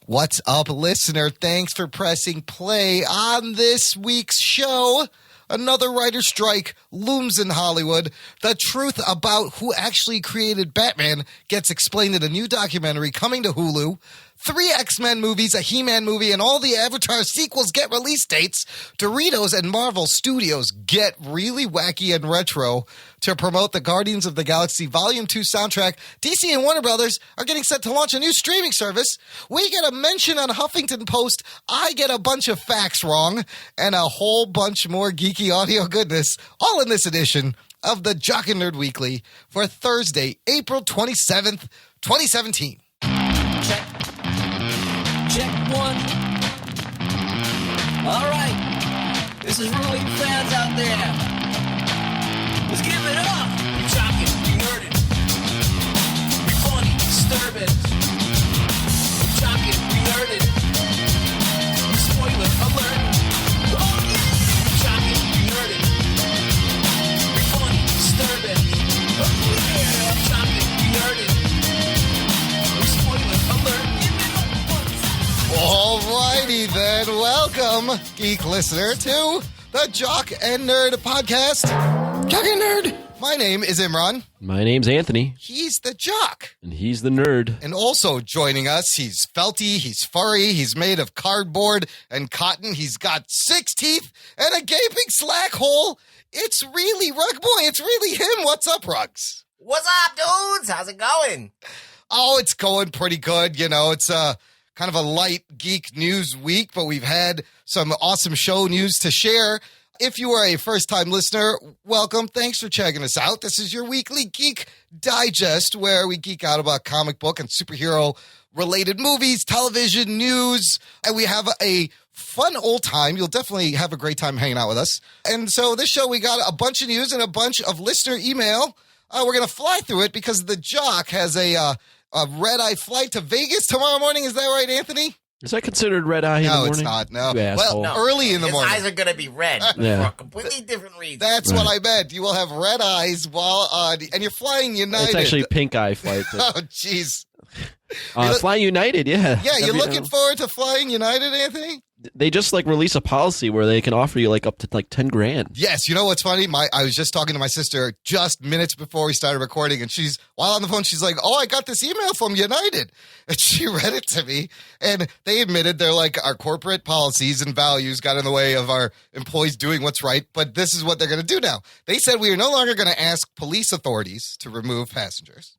What's up, listener? Thanks for pressing play on this week's show. Another writer's strike looms in Hollywood. The truth about who actually created Batman gets explained in a new documentary coming to Hulu. 3 X-Men movies, a He-Man movie, and all the Avatar sequels get release dates. Doritos and Marvel Studios get really wacky and retro to promote the Guardians of the Galaxy Volume 2 soundtrack. DC and Warner Brothers are getting set to launch a new streaming service. We get a mention on Huffington Post. I get a bunch of facts wrong, and a whole bunch more geeky audio goodness, all in this edition of the Jock and Nerd Weekly for Thursday, April 27th, 2017. Check one. All right. This is really fans out there. Let's give it up. We jockin', we nerdin'. We funny, disturbing. We jockin', we nerdin'. We spoiler alert. Oh yeah. We jockin', we nerdin'. We funny, disturbing. Oh yeah. We jockin', we nerdin'. We spoiler alert. Alrighty then, welcome, geek listener, to the Jock and Nerd podcast. Jock and Nerd. My name is Imran. My name's Anthony. He's the Jock. And he's the Nerd. And also joining us, he's felty, he's furry, he's made of cardboard and cotton, he's got 6 teeth and a gaping slack hole. It's really Rugboy, it's really him. What's up, Rugs? What's up, dudes? How's it going? Oh, it's going pretty good. You know, it's kind of a light geek news week, but we've had some awesome show news to share. If you are a first-time listener, welcome. Thanks for checking us out. This is your weekly Geek Digest, where we geek out about comic book and superhero-related movies, television, news, and we have a fun old time. You'll definitely have a great time hanging out with us. And so this show, we got a bunch of news and a bunch of listener email. We're going to fly through it because the Jock has a red-eye flight to Vegas tomorrow morning. Is that right, Anthony? Is that considered red-eye in the morning? No, it's not. No. Well, No. Early in the morning. His eyes are going to be red Yeah. for a completely different reason. That's what I meant. You will have red eyes while and you're flying United. It's actually pink-eye flight. Oh, jeez. Flying United, yeah. Yeah, you're looking forward to flying United, Anthony? They just release a policy where they can offer you up to $10 grand. Yes, you know what's funny? I was just talking to my sister just minutes before we started recording, and while on the phone, she's like, "Oh, I got this email from United," and she read it to me, and they admitted they're like, our corporate policies and values got in the way of our employees doing what's right, but this is what they're going to do now. They said we are no longer going to ask police authorities to remove passengers.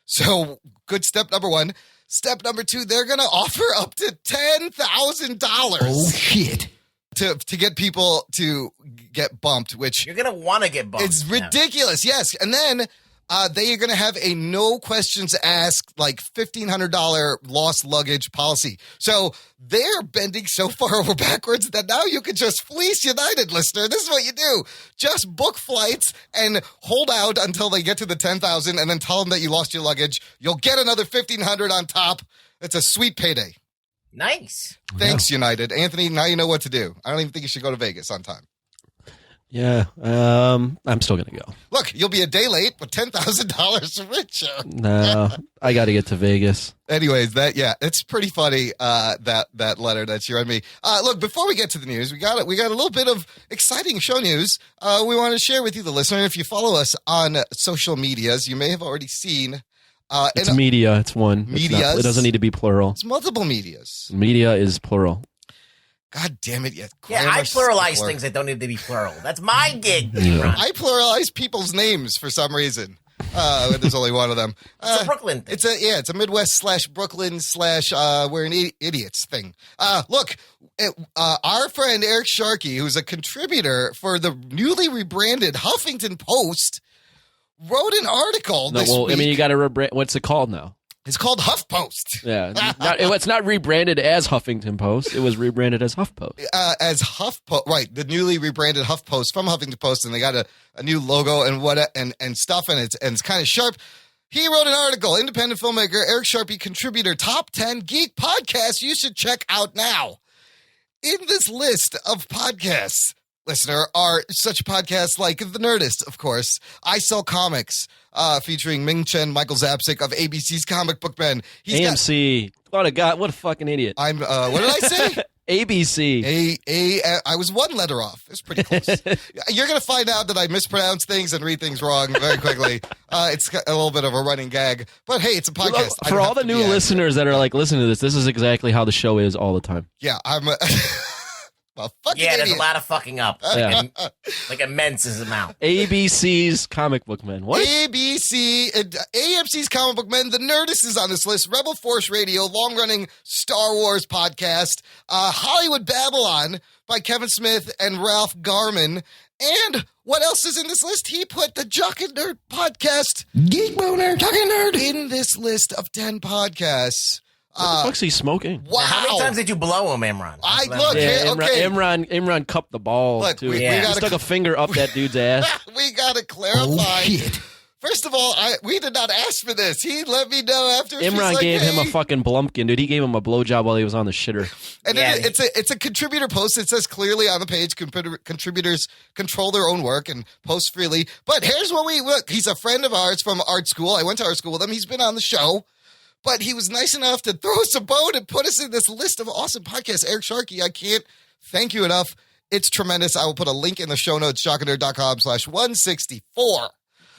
So, good step number 1. Step number 2, they're going to offer up to $10,000. Oh, shit. To get people to get bumped, which You're going to want to get bumped. it's ridiculous, yes. And then they are going to have a no questions asked, $1,500 lost luggage policy. So they're bending so far over backwards that now you can just fleece United, listener. This is what you do. Just book flights and hold out until they get to the 10,000 and then tell them that you lost your luggage. You'll get another 1,500 on top. It's a sweet payday. Nice. Thanks, United. Anthony, now you know what to do. I don't even think you should go to Vegas on time. Yeah, I'm still going to go. Look, you'll be a day late, but $10,000 richer. No, I got to get to Vegas. Anyways, it's pretty funny, that letter that you read me. Look, before we get to the news, we got a little bit of exciting show news we want to share with you, the listener. If you follow us on social medias, you may have already seen. It's media. It's one. Medias. It doesn't need to be plural. It's multiple medias. Media is plural. God damn it. Yeah, I pluralize things that don't need to be plural. That's my gig. Yeah. I pluralize people's names for some reason. There's only one of them. It's a Brooklyn thing. It's a Midwest / Brooklyn / we're an idiots thing. Look, our friend Eric Sharkey, who's a contributor for the newly rebranded Huffington Post, wrote an article this week. I mean, you got to rebrand. What's it called now? It's called HuffPost. Yeah, it's not rebranded as Huffington Post. It was rebranded as HuffPost. As HuffPost, right? The newly rebranded HuffPost from Huffington Post, and they got a new logo and stuff, and it's kind of sharp. He wrote an article. Independent filmmaker Eric Sharkey, contributor, top 10 geek podcasts you should check out now. In this list of podcasts, listener, are such podcasts like The Nerdist, of course, I Sell Comics, featuring Ming Chen, Michael Zapsik of ABC's Comic Book Men. AMC, What a fucking idiot. I'm. What did I say? ABC. I was one letter off. It's pretty close. You're going to find out that I mispronounce things and read things wrong very quickly. It's a little bit of a running gag. But hey, it's a podcast. For all the new listeners that are like listening to this is exactly how the show is all the time. Yeah, I'm a fucking Yeah, idiot. there's a lot of fucking up. Yeah. Like immense is amount. ABC's Comic Book Men. What? ABC, AMC's Comic Book Men. The Nerdist is on this list. Rebel Force Radio, long-running Star Wars podcast. Hollywood Babylon by Kevin Smith and Ralph Garman. And what else is in this list? He put the Jock and Nerd podcast, Geek Boner, Jock and Nerd, in this list of 10 podcasts. What the fuck's he smoking? Wow. How many times did you blow him, Imran? Imran cupped the ball, Look, too. we He gotta- stuck a finger up that dude's ass. We got to clarify. First of all, we did not ask for this. He let me know after. Imran gave him a fucking blumpkin, dude. He gave him a blowjob while he was on the shitter. And it's a contributor post. It says clearly on the page, contributors control their own work and post freely. But here's what we look. He's a friend of ours from art school. I went to art school with him. He's been on the show. But he was nice enough to throw us a bone and put us in this list of awesome podcasts. Eric Sharkey, I can't thank you enough. It's tremendous. I will put a link in the show notes, jockandnerd.com/164.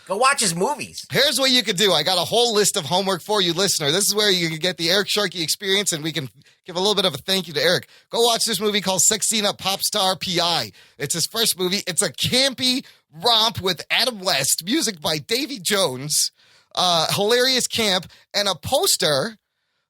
Go watch his movies. Here's what you could do. I got a whole list of homework for you, listener. This is where you can get the Eric Sharkey experience, and we can give a little bit of a thank you to Eric. Go watch this movie called Sexina Popstar P.I. It's his first movie. It's a campy romp with Adam West, music by Davy Jones. Hilarious camp, and a poster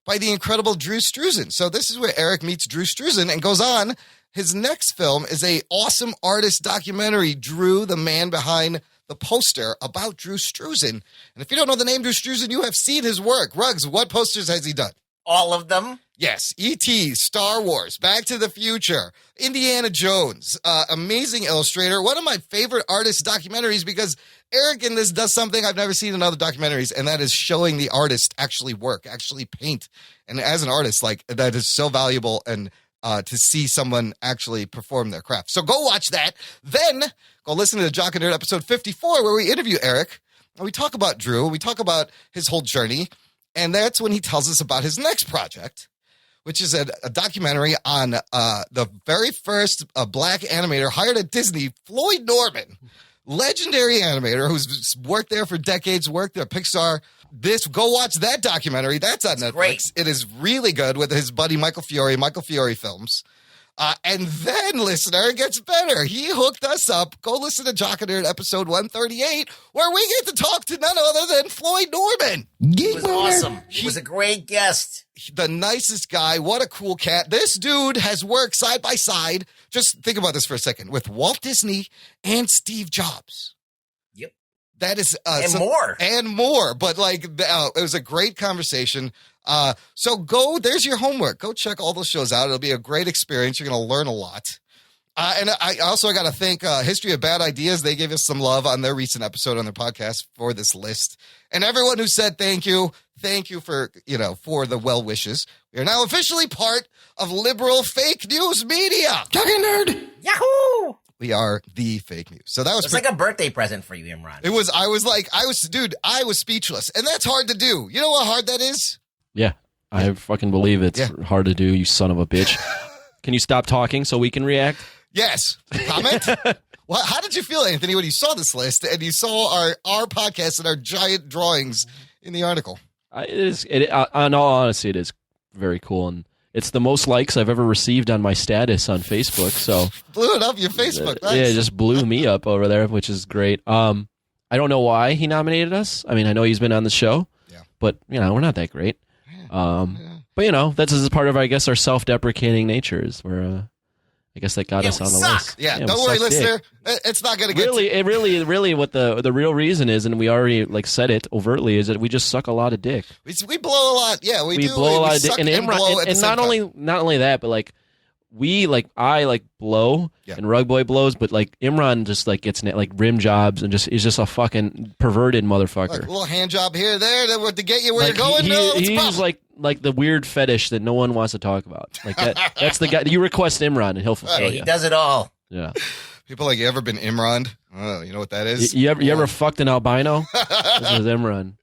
by the incredible Drew Struzan. So this is where Eric meets Drew Struzan and goes on. His next film is a awesome artist documentary, Drew, the man behind the poster, about Drew Struzan. And if you don't know the name Drew Struzan, you have seen his work. Ruggs, what posters has he done? All of them. Yes, E.T., Star Wars, Back to the Future, Indiana Jones, amazing illustrator. One of my favorite artist documentaries because Eric in this does something I've never seen in other documentaries, and that is showing the artist actually work, actually paint. And as an artist, like that is so valuable and to see someone actually perform their craft. So go watch that. Then go listen to the Jock and Nerd episode 54 where we interview Eric. And we talk about Drew. We talk about his whole journey. And that's when he tells us about his next project, which is a documentary on the very first black animator hired at Disney, Floyd Norman, legendary animator who's worked there for decades, worked at Pixar. Go watch that documentary. That's on Netflix. Great. It is really good with his buddy Michael Fiore Films. And then, listener, it gets better. He hooked us up. Go listen to Jock and Nerd episode 138, where we get to talk to none other than Floyd Norman. He was awesome. He was a great guest. The nicest guy. What a cool cat. This dude has worked side by side. Just think about this for a second. With Walt Disney and Steve Jobs. Yep. That is more. And more. But it was a great conversation. So there's your homework. Go check all those shows out. It'll be a great experience. You're going to learn a lot. And I got to thank History of Bad Ideas. They gave us some love on their recent episode on their podcast for this list. And everyone who said thank you for the well wishes. We are now officially part of liberal fake news media. Jock and Nerd. Yahoo! We are the fake news. So that was It's like a birthday present for you, Imran. It was. I was speechless, and that's hard to do. You know how hard that is? Yeah, I fucking believe it's hard to do, you son of a bitch. Can you stop talking so we can react? Yes. Comment? Well, how did you feel, Anthony, when you saw this list and you saw our podcast and our giant drawings in the article? On all honesty, it is very cool, and it's the most likes I've ever received on my status on Facebook. So blew it up your Facebook. Nice. Yeah, it just blew me up over there, which is great. I don't know why he nominated us. I mean, I know he's been on the show, but we're not that great. But that's as part of, I guess, our self-deprecating natures. Where I guess that got us on the list. Yeah, don't worry, listener. It's not going to get really what the real reason is, and we already said it overtly, is that we just suck a lot of dick. We blow a lot. Yeah, we do. Blow a lot of dick, and not only that, but I blow and Rugboy blows, but Imran just gets rim jobs and is just a fucking perverted motherfucker. A little hand job here, there, to get you where you're going. He's like the weird fetish that no one wants to talk about. That's the guy. You request Imran and he'll fulfill he does it all. Yeah. People you ever been Imran? Oh, you know what that is? You ever fucked an albino? This is Imran.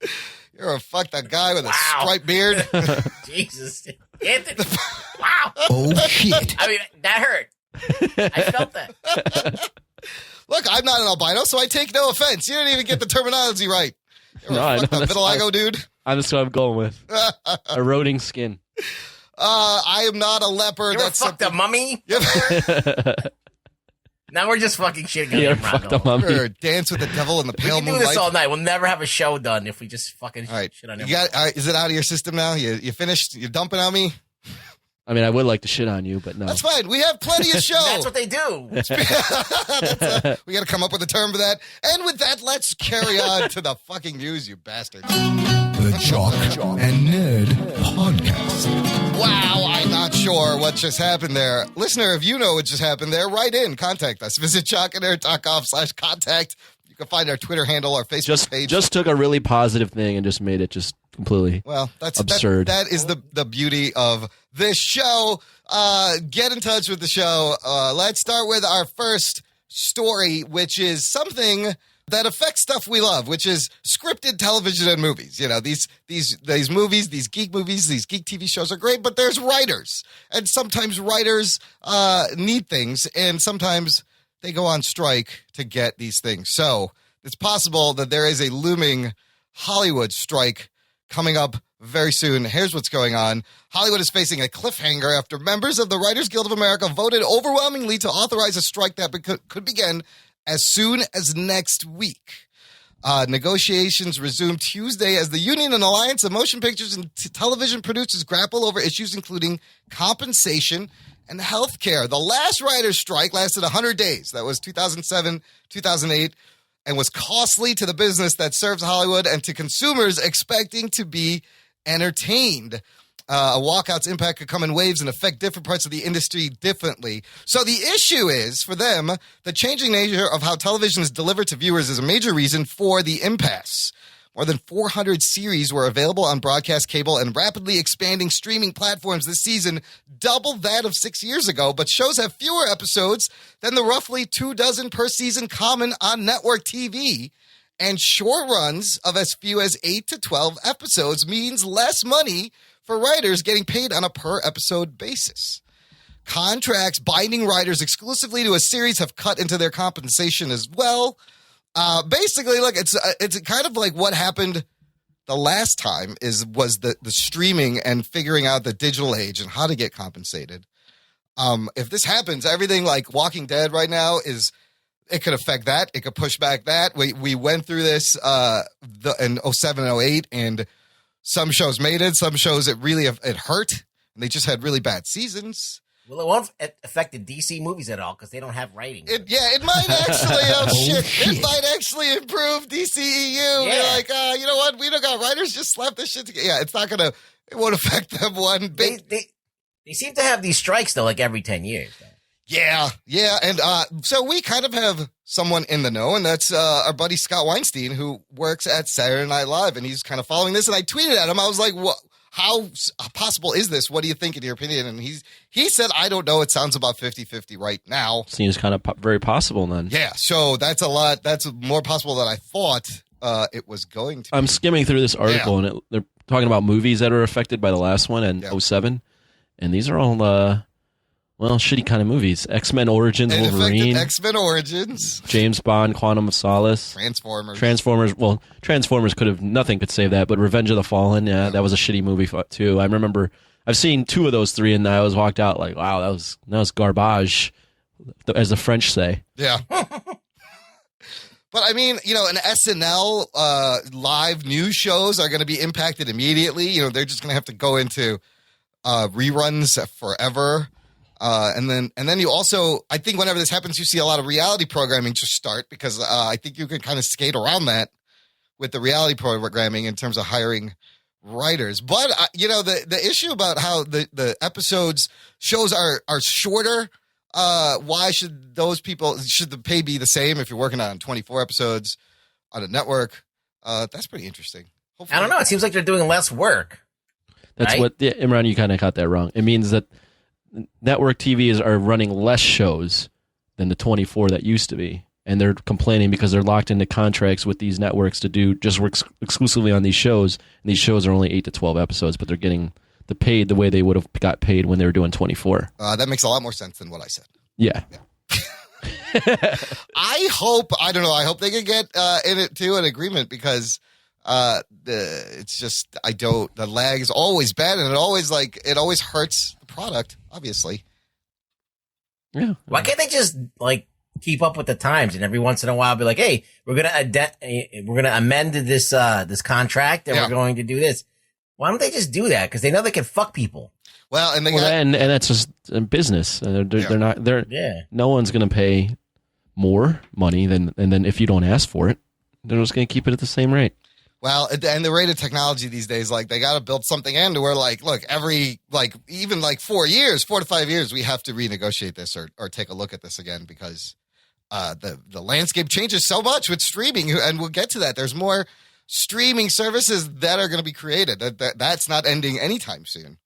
You're a fucked up guy with a striped beard. Jesus. Anthony. Wow. Oh, shit. I mean, that hurt. I felt that. Look, I'm not an albino, so I take no offense. You didn't even get the terminology right. You're No, I a fucked know, up that's vitiligo dude. That's what I'm going with. Eroding skin. I am not a leopard. You ever fucked a mummy? Yep. Now we're just fucking shitting on You him, ever fucked a Rocco. mummy? Or dance with the devil in the We pale can do moonlight. this all night. We'll never have a show done if we just fucking All right. shit on him. You got, is it out of your system now? You finished? You're dumping on me? I mean, I would like to shit on you, but no. That's fine. We have plenty of show. That's what they do. We got to come up with a term for that. And with that, let's carry on to the fucking news, you bastards. The Jock and Nerd Podcast. Wow, I'm not sure what just happened there. Listener, if you know what just happened there, write in. Contact us. Visit jockandnerd.com/contact. You can find our Twitter handle, our Facebook page. Just took a really positive thing and just made it just completely That's absurd. That is the beauty of this show. Get in touch with the show. Let's start with our first story, which is something that affects stuff we love, which is scripted television and movies. You know, these movies, these geek movies, these geek TV shows are great, but there's writers. And sometimes writers need things, and sometimes they go on strike to get these things. So it's possible that there is a looming Hollywood strike coming up very soon. Here's what's going on. Hollywood is facing a cliffhanger after members of the Writers Guild of America voted overwhelmingly to authorize a strike that could begin as soon as next week. Negotiations resumed Tuesday as the Union and Alliance of Motion Pictures and Television Producers grapple over issues including compensation and health care. The last writers' strike lasted 100 days. That was 2007, 2008, and was costly to the business that serves Hollywood and to consumers expecting to be entertained. A walkout's impact could come in waves and affect different parts of the industry differently. So the issue is, for them, the changing nature of how television is delivered to viewers is a major reason for the impasse. More than 400 series were available on broadcast cable and rapidly expanding streaming platforms this season, double that of 6 years ago, but shows have fewer episodes than the roughly 24 per season common on network TV. And short runs of as few as 8 to 12 episodes means less money for writers getting paid on a per-episode basis. Contracts binding writers exclusively to a series have cut into their compensation as well. Basically, look, it's kind of like what happened the last time was the streaming and figuring out the digital age and how to get compensated. If this happens, everything like Walking Dead right now it could affect that. It could push back that. We went through this in 07 and 08, and some shows made it. Some shows it hurt, and they just had really bad seasons. Well, it won't affect the DC movies at all because they don't have writing. It might actually, it might actually improve DCEU. Yeah. You're like, you know what? We don't got writers. Just slap this shit together. Yeah, it won't affect them one bit. They seem to have these strikes, though, like every 10 years. Yeah. And so we kind of have someone in the know, and that's our buddy Scott Weinstein, who works at Saturday Night Live, and he's kind of following this. And I tweeted at him. I was like, "What? How possible is this? What do you think, in your opinion?" And he said, "I don't know. It sounds about 50-50 right now." Seems kind of very possible then. Yeah, so that's a lot. That's more possible than I thought it was going to be. I'm skimming through this article, and they're talking about movies that are affected by the last one and 07. And these are all, shitty kind of movies. X-Men Origins, Wolverine. X-Men Origins. James Bond, Quantum of Solace. Transformers. Well, Transformers nothing could save that, but Revenge of the Fallen, that was a shitty movie too. I remember I've seen 2 of those 3, and I was walked out like, wow, that was garbage, as the French say. Yeah. But I mean, an SNL live news shows are going to be impacted immediately. They're just going to have to go into reruns forever. And then you also, I think whenever this happens, you see a lot of reality programming just start, because I think you can kind of skate around that with the reality programming in terms of hiring writers. But, the issue about how the shows are shorter, why should the pay be the same if you're working on 24 episodes on a network? That's pretty interesting. Hopefully. I don't know. It seems like they're doing less work. That's right? Imran, you kind of got that wrong. It means that network TVs are running less shows than the 24 that used to be. and they're complaining because they're locked into contracts with these networks to do just work exclusively on these shows. And these shows are only 8 to 12 episodes, but they're getting paid the way they would have got paid when they were doing 24. That makes a lot more sense than what I said. Yeah. I hope they can get in it to an agreement, because it's just, the lag is always bad, and it always hurts the product, obviously. Yeah. Why can't they just keep up with the times, and every once in a while be like, hey, we're gonna amend this contract, and we're going to do this. Why don't they just do that? Because they know they can fuck people. Well, and and that's just a business. No one's going to pay more money and then if you don't ask for it, they're just going to keep it at the same rate. Well, and the rate of technology these days, they got to build something in to where, look, every, even 4 to 5 years, we have to renegotiate this or take a look at this again, because the landscape changes so much with streaming, and we'll get to that. There's more streaming services that are going to be created. That's not ending anytime soon.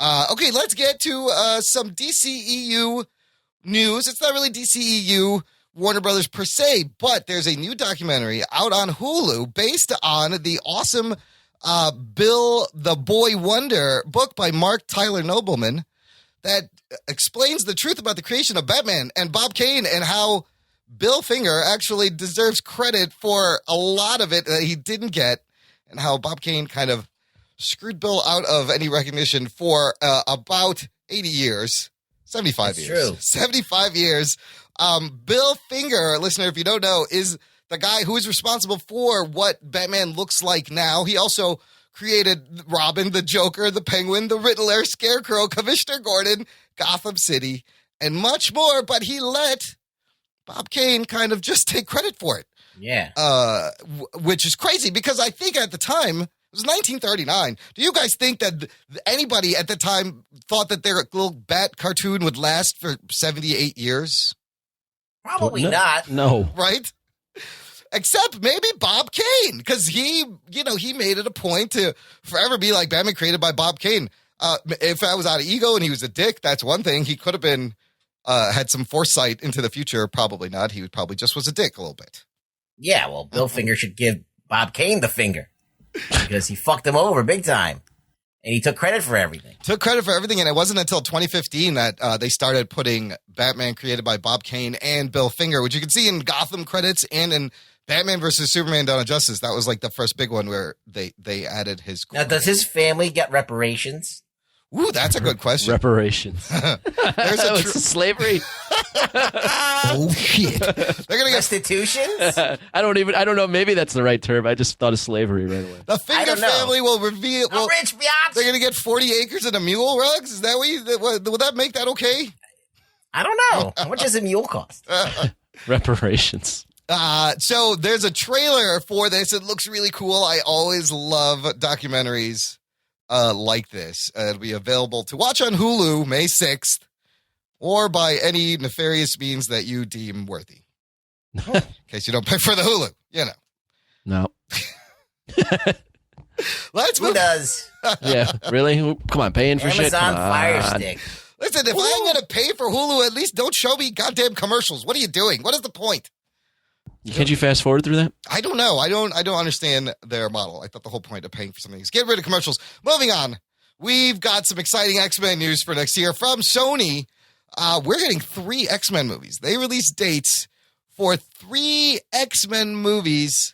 Okay, let's get to some DCEU news. It's not really DCEU Warner Brothers per se, but there's a new documentary out on Hulu based on the awesome Bill the Boy Wonder book by Mark Tyler Nobleman that explains the truth about the creation of Batman and Bob Kane, and how Bill Finger actually deserves credit for a lot of it that he didn't get, and how Bob Kane kind of screwed Bill out of any recognition for about 80 years, 75 That's years. true. 75 years. Bill Finger, listener, if you don't know, is the guy who is responsible for what Batman looks like now. He also created Robin, the Joker, the Penguin, the Riddler, Scarecrow, Commissioner Gordon, Gotham City, and much more, but he let Bob Kane kind of just take credit for it. Yeah. Which is crazy, because I think at the time, it was 1939. Do you guys think that anybody at the time thought that their little bat cartoon would last for 78 years? Probably not. No. Right? Except maybe Bob Kane, because he made it a point to forever be like Batman created by Bob Kane. If that was out of ego and he was a dick, that's one thing. He could have been had some foresight into the future. Probably not. He probably just was a dick a little bit. Yeah, well, Bill Finger should give Bob Kane the finger, because he fucked him over big time, and he took credit for everything. And it wasn't until 2015 that they started putting Batman created by Bob Kane and Bill Finger, which you can see in Gotham credits and in Batman versus Superman: Dawn of Justice. That was the first big one where they added his. Now, does his family get reparations? Ooh, that's a good question. Reparations. There's a slavery. Oh shit! They're gonna get Restitutions? I don't know. Maybe that's the right term. I just thought of slavery right away. the Finger family will reveal. I'm rich, biatch. They're gonna get 40 acres and a mule, Rugs. Is that will that make that okay? I don't know. How much does a mule cost? Reparations. So there's a trailer for this. It looks really cool. I always love documentaries like this. It'll be available to watch on Hulu May 6th, or by any nefarious means that you deem worthy. In case you don't pay for the Hulu, No. Let's Who move. does? Yeah. Really? Come on, paying for shit. Amazon Come on. Fire Stick. Listen, if I'm going to pay for Hulu, at least don't show me goddamn commercials. What are you doing? What is the point? Can't you fast forward through that? I don't know. I don't understand their model. I thought the whole point of paying for something is get rid of commercials. Moving on. We've got some exciting X-Men news for next year from Sony. We're getting 3 X-Men movies. They released dates for 3 X-Men movies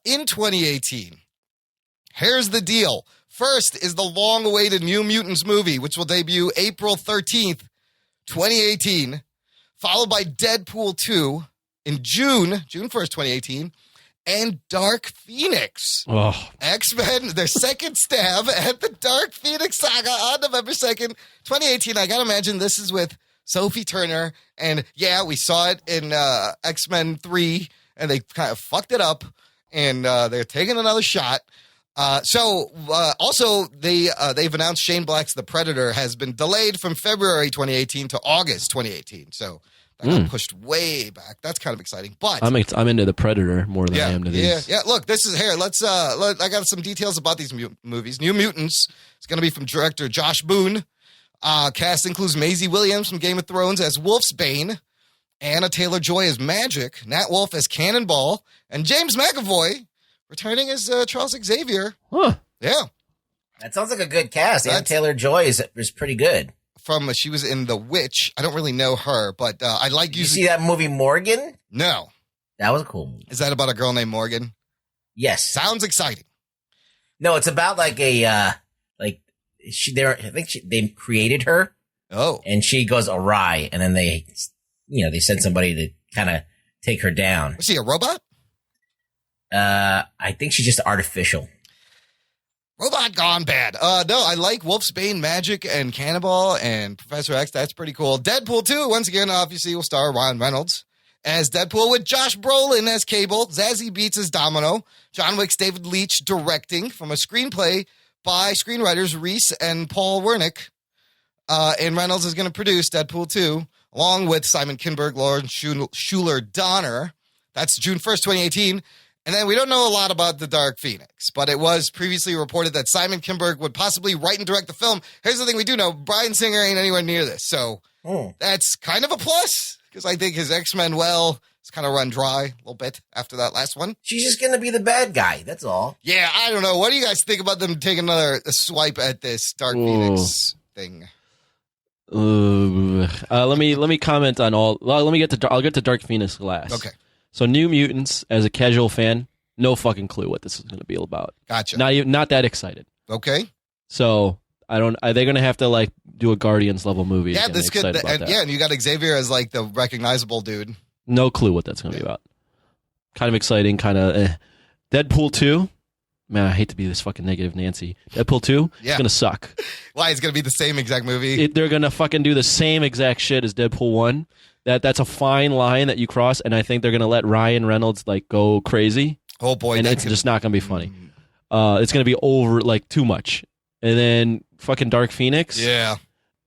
in 2018. Here's the deal. First is the long-awaited New Mutants movie, which will debut April 13th, 2018, followed by Deadpool 2 in June 1st, 2018, and Dark Phoenix. Oh, X-Men, their second stab at the Dark Phoenix saga on November 2nd, 2018. I gotta imagine this is with Sophie Turner, and yeah, we saw it in X-Men 3, and they kind of fucked it up, and they're taking another shot. Also, they've announced Shane Black's The Predator has been delayed from February 2018 to August 2018. So that got pushed way back. That's kind of exciting. But I'm into The Predator more than I am to these. Yeah. Look, this is here. I got some details about these movies. New Mutants. It's going to be from director Josh Boone. Cast includes Maisie Williams from Game of Thrones as Wolfsbane. Anna Taylor-Joy as Magic, Nat Wolff as Cannonball, and James McAvoy returning as Charles Xavier. Huh. Yeah. That sounds like a good cast. Anna Taylor-Joy is pretty good. She was in The Witch. I don't really know her, but I like Did you see that movie Morgan? No. That was a cool movie. Is that about a girl named Morgan? Yes. Sounds exciting. No, it's about like a I think they created her. Oh. And she goes awry, and then they send somebody to kind of take her down. Was she a robot? I think she's just artificial. Robot gone bad. No, I like Wolf's Bane, Magic, and Cannonball, and Professor X. That's pretty cool. Deadpool 2, once again, obviously, will star Ryan Reynolds as Deadpool with Josh Brolin as Cable, Zazie Beetz as Domino, John Wick's David Leitch directing from a screenplay by screenwriters Reese and Paul Wernick. And Reynolds is going to produce Deadpool 2, along with Simon Kinberg, Lauren Schuler Donner. That's June 1st, 2018. And then we don't know a lot about The Dark Phoenix, but it was previously reported that Simon Kinberg would possibly write and direct the film. Here's the thing we do know. Bryan Singer ain't anywhere near this. So that's kind of a plus, because I think his X-Men, it's kind of run dry a little bit after that last one. She's just going to be the bad guy. That's all. Yeah, I don't know. What do you guys think about them taking another swipe at this Dark Phoenix thing? Let me comment on all. I'll get to Dark Phoenix last. Okay. So New Mutants, as a casual fan, no fucking clue what this is going to be about. Gotcha. Not that excited. Okay. So are they going to have to do a Guardians level movie? Yeah, this could. And you got Xavier as the recognizable dude. No clue what that's going to be about. Kind of exciting. Kind of. Deadpool 2. Man, I hate to be this fucking negative Nancy. Deadpool 2 is going to suck. Why? It's going to be the same exact movie? They're going to fucking do the same exact shit as Deadpool 1. That's a fine line that you cross, and I think they're going to let Ryan Reynolds go crazy. Oh, boy. And it's just not going to be funny. It's going to be over, too much. And then fucking Dark Phoenix. Yeah.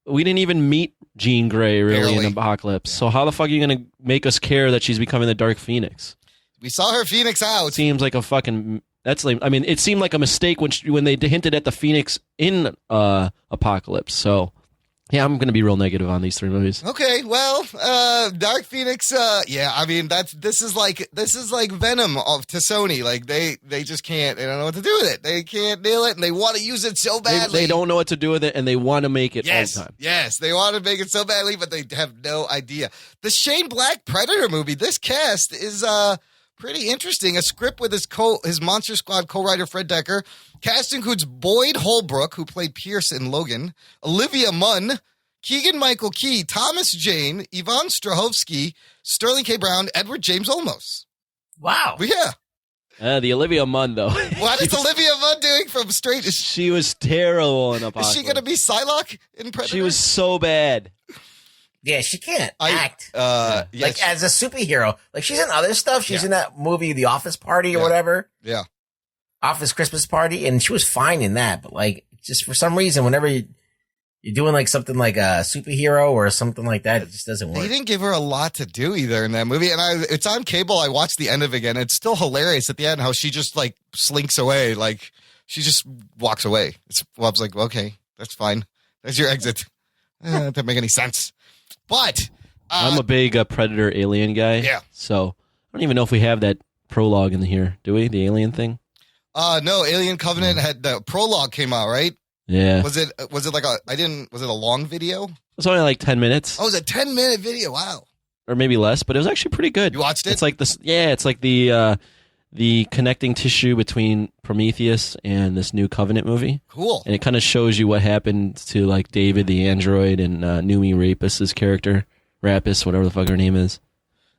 We didn't even meet Jean Grey, really, Barely. in Apocalypse. So how the fuck are you going to make us care that she's becoming the Dark Phoenix? We saw her Phoenix out. Seems like a fucking... That's lame. I mean, it seemed like a mistake when they hinted at the Phoenix in Apocalypse. So, yeah, I'm going to be real negative on these three movies. Okay, well, Dark Phoenix. Yeah, I mean this is like Venom to Sony. They just can't. They don't know what to do with it. They can't nail it, and they want to use it so badly. They don't know what to do with it, and they want to make it all the time. Yes, they want to make it so badly, but they have no idea. The Shane Black Predator movie. This cast is pretty interesting. A script with his Monster Squad co-writer Fred Decker. Cast includes Boyd Holbrook, who played Pierce in Logan, Olivia Munn, Keegan-Michael Key, Thomas Jane, Yvonne Strahovski, Sterling K. Brown, Edward James Olmos. Wow. Yeah. The Olivia Munn, though. What is Olivia Munn doing from Straight? She was terrible in Apocalypse. Is she going to be Psylocke in Predator? She was so bad. Yeah, she can't act. Yes. As a superhero. She's in other stuff. She's in that movie, The Office Party or whatever. Yeah. Office Christmas Party. And she was fine in that. But just for some reason, whenever you're doing something like a superhero or something like that, it just doesn't work. They didn't give her a lot to do either in that movie. And it's on cable. I watched the end of it again. It's still hilarious at the end how she just slinks away. She just walks away. I was like, okay, that's fine. That's your exit. That doesn't make any sense. But I'm a big Predator Alien guy. Yeah. So I don't even know if we have that prologue in here. Do we? The Alien thing? No, Alien Covenant had the prologue came out, right? Yeah. Was it was it a long video? It's only 10 minutes. Oh, it was a 10-minute video. Wow. Or maybe less, but it was actually pretty good. You watched it? It's like this. Yeah, it's like the connecting tissue between Prometheus and this new Covenant movie. Cool. And it kind of shows you what happened to David the android and Numi Rapus's character, Rapus, whatever the fuck her name is.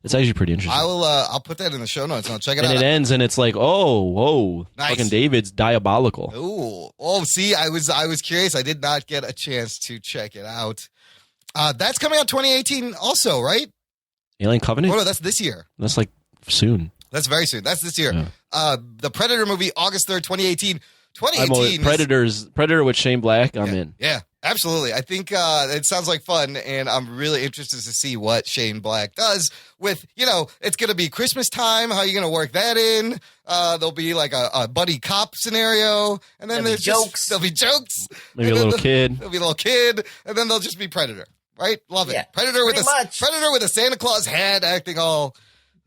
It's actually pretty interesting. I'll put that in the show notes and I'll check it out. And it ends and it's whoa, nice. Fucking David's diabolical. Ooh. Oh, see, I was curious. I did not get a chance to check it out. That's coming out 2018 also, right? Alien Covenant? Oh, no, that's this year. That's soon. That's very soon. That's this year. Yeah. The Predator movie, August 3rd, 2018. 2018. Predator with Shane Black, I'm in. Yeah, absolutely. I think it sounds like fun, and I'm really interested to see what Shane Black does with, it's going to be Christmas time. How are you going to work that in? There'll be a buddy cop scenario, and then there'll be jokes. There'll be jokes. Maybe a little kid. There'll be a little kid, and then there'll just be Predator. right? Love it. Yeah, Predator with pretty much. a Santa Claus hat, acting all.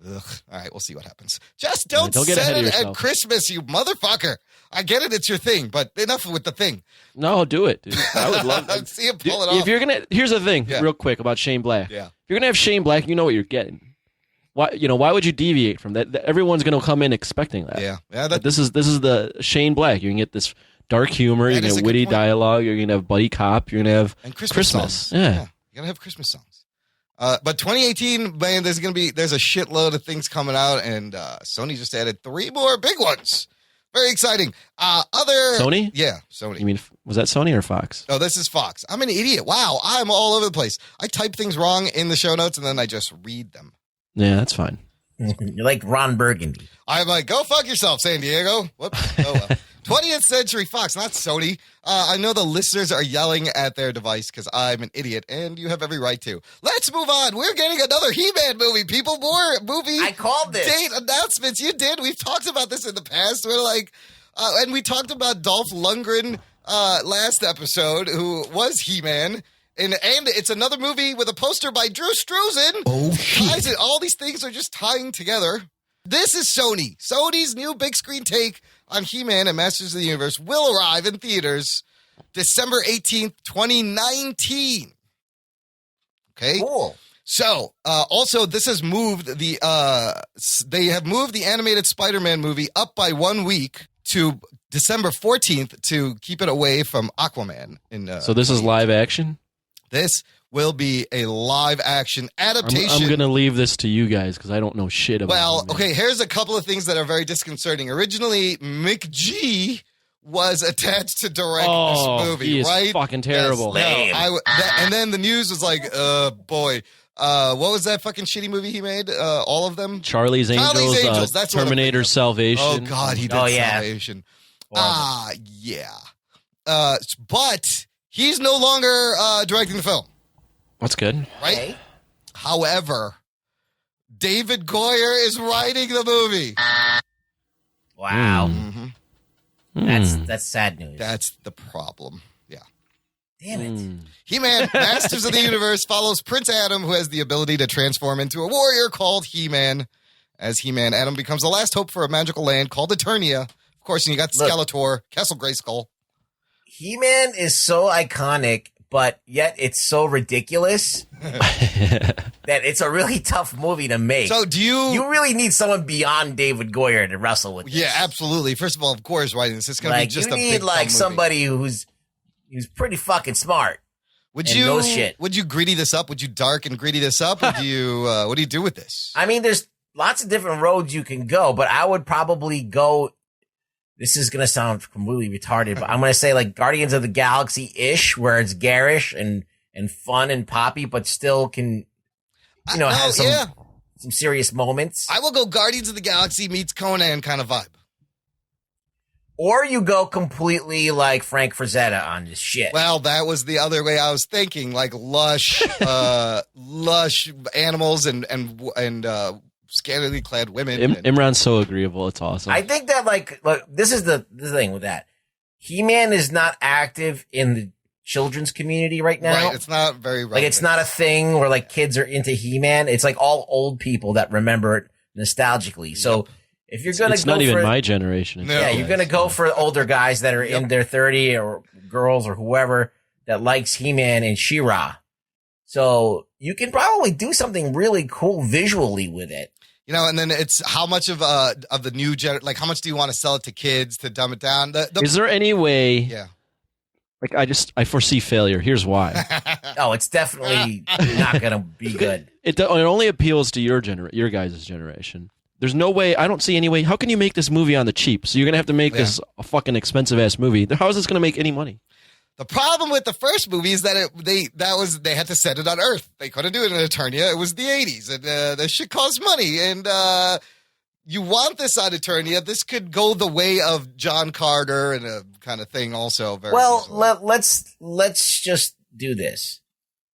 Ugh. All right, we'll see what happens. Just don't Don't get ahead set of it at yourself. Christmas, you motherfucker. I get it, it's your thing, but enough with the thing. No, do it, dude. I would love to See him pull it off. If you're gonna, here's the thing, Yeah. real quick about Shane Black. Yeah. If you're gonna have Shane Black, you know what you're getting. Why would you deviate from that? Everyone's gonna come in expecting that. Yeah. But this is the Shane Black. You can get this dark humor. That You can is a get good witty point. dialogue. You're gonna have buddy cop. You're gonna have And Christmas songs. Yeah. You gotta have Christmas songs. But 2018, man, there's a shitload of things coming out, and Sony just added 3 more big ones. Very exciting. Sony? Yeah, Sony. You mean, was that Sony or Fox? Oh, this is Fox. I'm an idiot. Wow, I'm all over the place. I type things wrong in the show notes, and then I just read them. Yeah, that's fine. You're like Ron Burgundy. I'm like, go fuck yourself, San Diego. Whoops. Oh, well. 20th Century Fox, not Sony. I know the listeners are yelling at their device because I'm an idiot, and you have every right to. Let's move on. We're getting another He-Man movie. People, more movie I called this. date announcements. You did. We've talked about this in the past. We're like, and we talked about Dolph Lundgren last episode, who was He-Man. And it's another movie with a poster by Drew Struzan. Oh, shit. All these things are just tying together. This is Sony. Sony's new big screen take on He-Man and Masters of the Universe will arrive in theaters December 18th, 2019. Okay? Cool. So, also, this has moved they have moved the animated Spider-Man movie up by 1 week to December 14th to keep it away from Aquaman. So this is live action? This will be a live action adaptation. I'm going to leave this to you guys because I don't know shit about Well, He-Man. okay, here's a couple of things that are very disconcerting. Originally, McG was attached to direct this movie, he is right? fucking terrible. Lame. And then the news was like, boy, what was that fucking shitty movie he made? All of them? Charlie's Angels, that's what I'm Terminator thinking of. Salvation. Oh, God, he did Oh, yeah. Salvation. Yeah. But he's no longer directing the film, That's good. right? Okay. However, David Goyer is writing the movie. Wow. Mm-hmm. That's sad news. That's the problem. Yeah. Damn it. He-Man, Masters of the Universe, follows Prince Adam, who has the ability to transform into a warrior called He-Man. As He-Man, Adam becomes the last hope for a magical land called Eternia. Of course, and you got Look. Skeletor, Castle Grayskull. He-Man is so iconic, but yet it's so ridiculous that it's a really tough movie to make. So do You really need someone beyond David Goyer to wrestle with this. Yeah, absolutely. First of all, of course, writing this. It's going to be Like, just you a need big, like dumb movie. somebody who's pretty fucking smart. Would and you knows shit. Would you gritty this up? Would you dark and gritty this up? Would you? What do you do with this? I mean, there's lots of different roads you can go, but I would probably go. This is gonna sound completely retarded, but I'm gonna say like Guardians of the Galaxy-ish, where it's garish and fun and poppy, but still can, have some serious moments. I will go Guardians of the Galaxy meets Conan kind of vibe. Or you go completely like Frank Frazetta on this shit. Well, that was the other way I was thinking, like lush, lush animals and scantily clad women. and- Imran's so agreeable. It's awesome. I think that look, this is the thing with that. He-Man is not active in the children's community right now. Right, it's not very Like it's not a thing where like kids are into He-Man. It's like all old people that remember it nostalgically. So if you're gonna it's go not even for my generation. No. yeah, you're gonna go for older guys that are in their 30 or girls or whoever that likes He-Man and She-Ra. So you can probably do something really cool visually with it. And then it's how much of the new like how much do you want to sell it to kids to dumb it down? Is there any way? Yeah. Like I foresee failure. Here's why. Oh, it's definitely not gonna be good. It only appeals to your guys' generation. There's no way. I don't see any way. How can you make this movie on the cheap? So you're gonna have to make this a fucking expensive ass movie. How is this gonna make any money? The problem with the first movie is that they had to set it on Earth. They couldn't do it in Eternia. It was the 80s, and that shit costs money. And you want this on Eternia. This could go the way of John Carter and a kind of thing. Also, very Well, easily. let's just do this.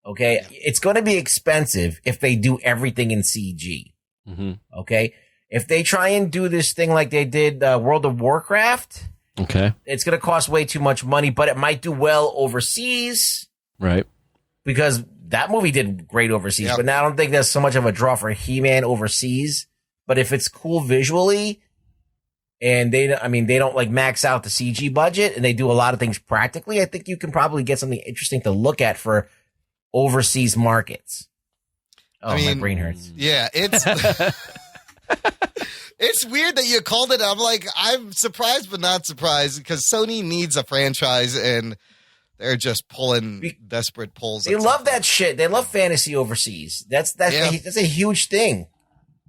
Okay, it's going to be expensive if they do everything in CG. Mm-hmm. Okay, if they try and do this thing like they did World of Warcraft. Okay. It's going to cost way too much money, but it might do well overseas Right. because that movie did great overseas, Yep. but now I don't think there's so much of a draw for He-Man overseas. But if it's cool visually, and they don't like max out the CG budget, and they do a lot of things practically, I think you can probably get something interesting to look at for overseas markets. Oh, my brain hurts. Yeah, it's it's weird that you called it. I'm surprised but not surprised because Sony needs a franchise and they're just pulling desperate pulls. They love that shit. They love fantasy overseas. That's a huge thing.